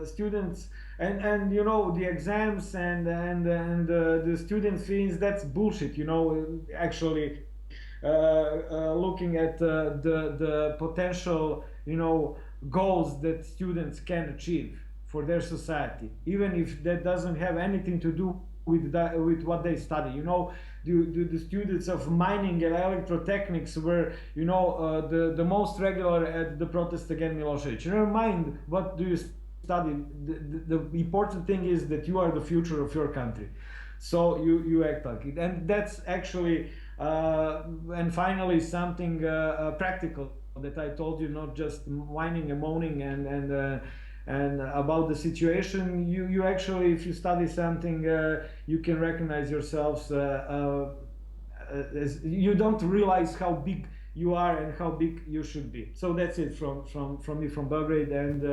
students and the exams and the student fees, that's bullshit. Actually, looking at the potential goals that students can achieve for their society, even if that doesn't have anything to do with what they study. The students of mining and electrotechnics were the most regular at the protest against Milosevic. Never mind what do you study. The important thing is that you are the future of your country, so you act like it. And that's actually and finally something practical that I told you, not just whining and moaning and about the situation. You actually, if you study something, you can recognize yourselves as you don't realize how big you are and how big you should be. So that's it from me from Belgrade, and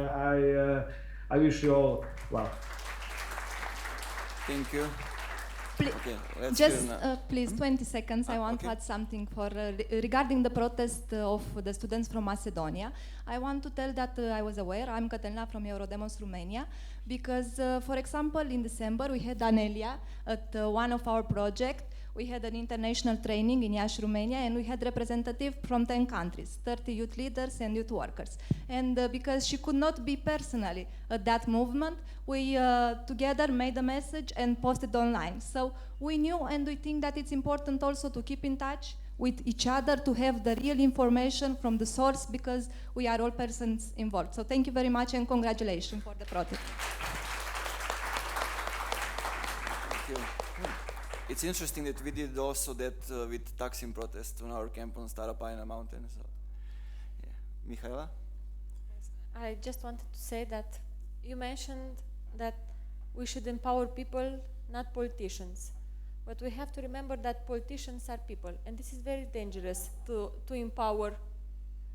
I wish you all well.
Thank you. Okay, let's
just please 20 seconds. I want to add something regarding the protest of the students from Macedonia. I want to tell that I was aware. I'm Cătălina from Eurodemos Romania, because for example in December we had Anelia at one of our projects. We had an international training in Iași, Romania, and we had representatives from 10 countries, 30 youth leaders and youth workers. And because she could not be personally at that movement, we together made a message and posted online. So we knew, and we think that it's important also to keep in touch with each other, to have the real information from the source, because we are all persons involved. So thank you very much and congratulations for the protest.
Thank you. It's interesting that we did also that with Taksim protest on our camp on Starapaina mountain. So, yeah. Mihaela?
I just wanted to say that you mentioned that we should empower people, not politicians. But we have to remember that politicians are people, and this is very dangerous to empower,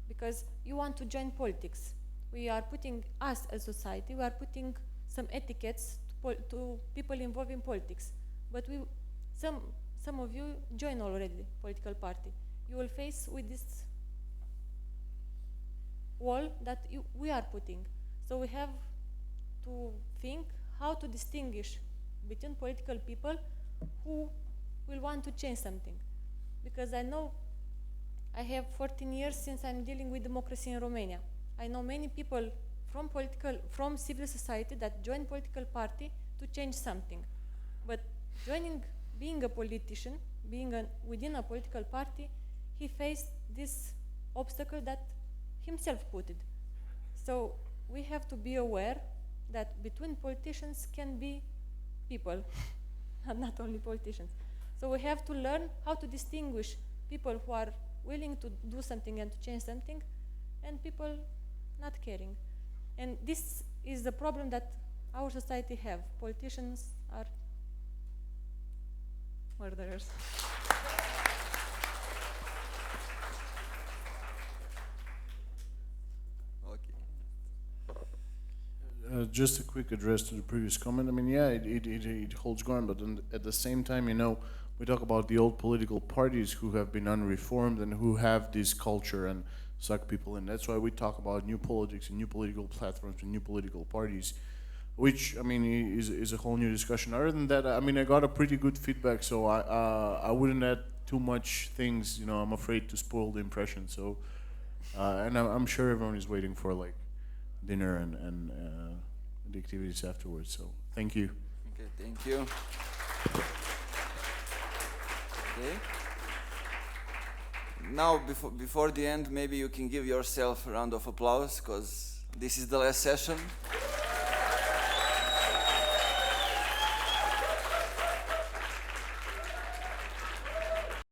because you want to join politics. We are putting, us as society, we are putting some etiquettes to people involved in politics. But some of you join already political party. You will face with this wall that we are putting. So we have to think how to distinguish between political people who will want to change something. Because I know I have 14 years since I'm dealing with democracy in Romania. I know many people from civil society that join political party to change something. But being a politician, within a political party, he faced this obstacle that himself put it. So we have to be aware that between politicians can be people, not only politicians. So we have to learn how to distinguish people who are willing to do something and to change something, and people not caring. And this is the problem that our society have. Politicians are murderers.
Just a quick address to the previous comment. I mean, yeah, it holds ground, but at the same time, we talk about the old political parties who have been unreformed and who have this culture and suck people in. That's why we talk about new politics and new political platforms and new political parties, which, I mean, is a whole new discussion. Other than that, I mean, I got a pretty good feedback, so I wouldn't add too much things, you know, I'm afraid to spoil the impression, so, and I'm sure everyone is waiting for, like, dinner and the activities afterwards, so thank you.
Okay, thank you. Okay. Now, before the end, maybe you can give yourself a round of applause, because this is the last session.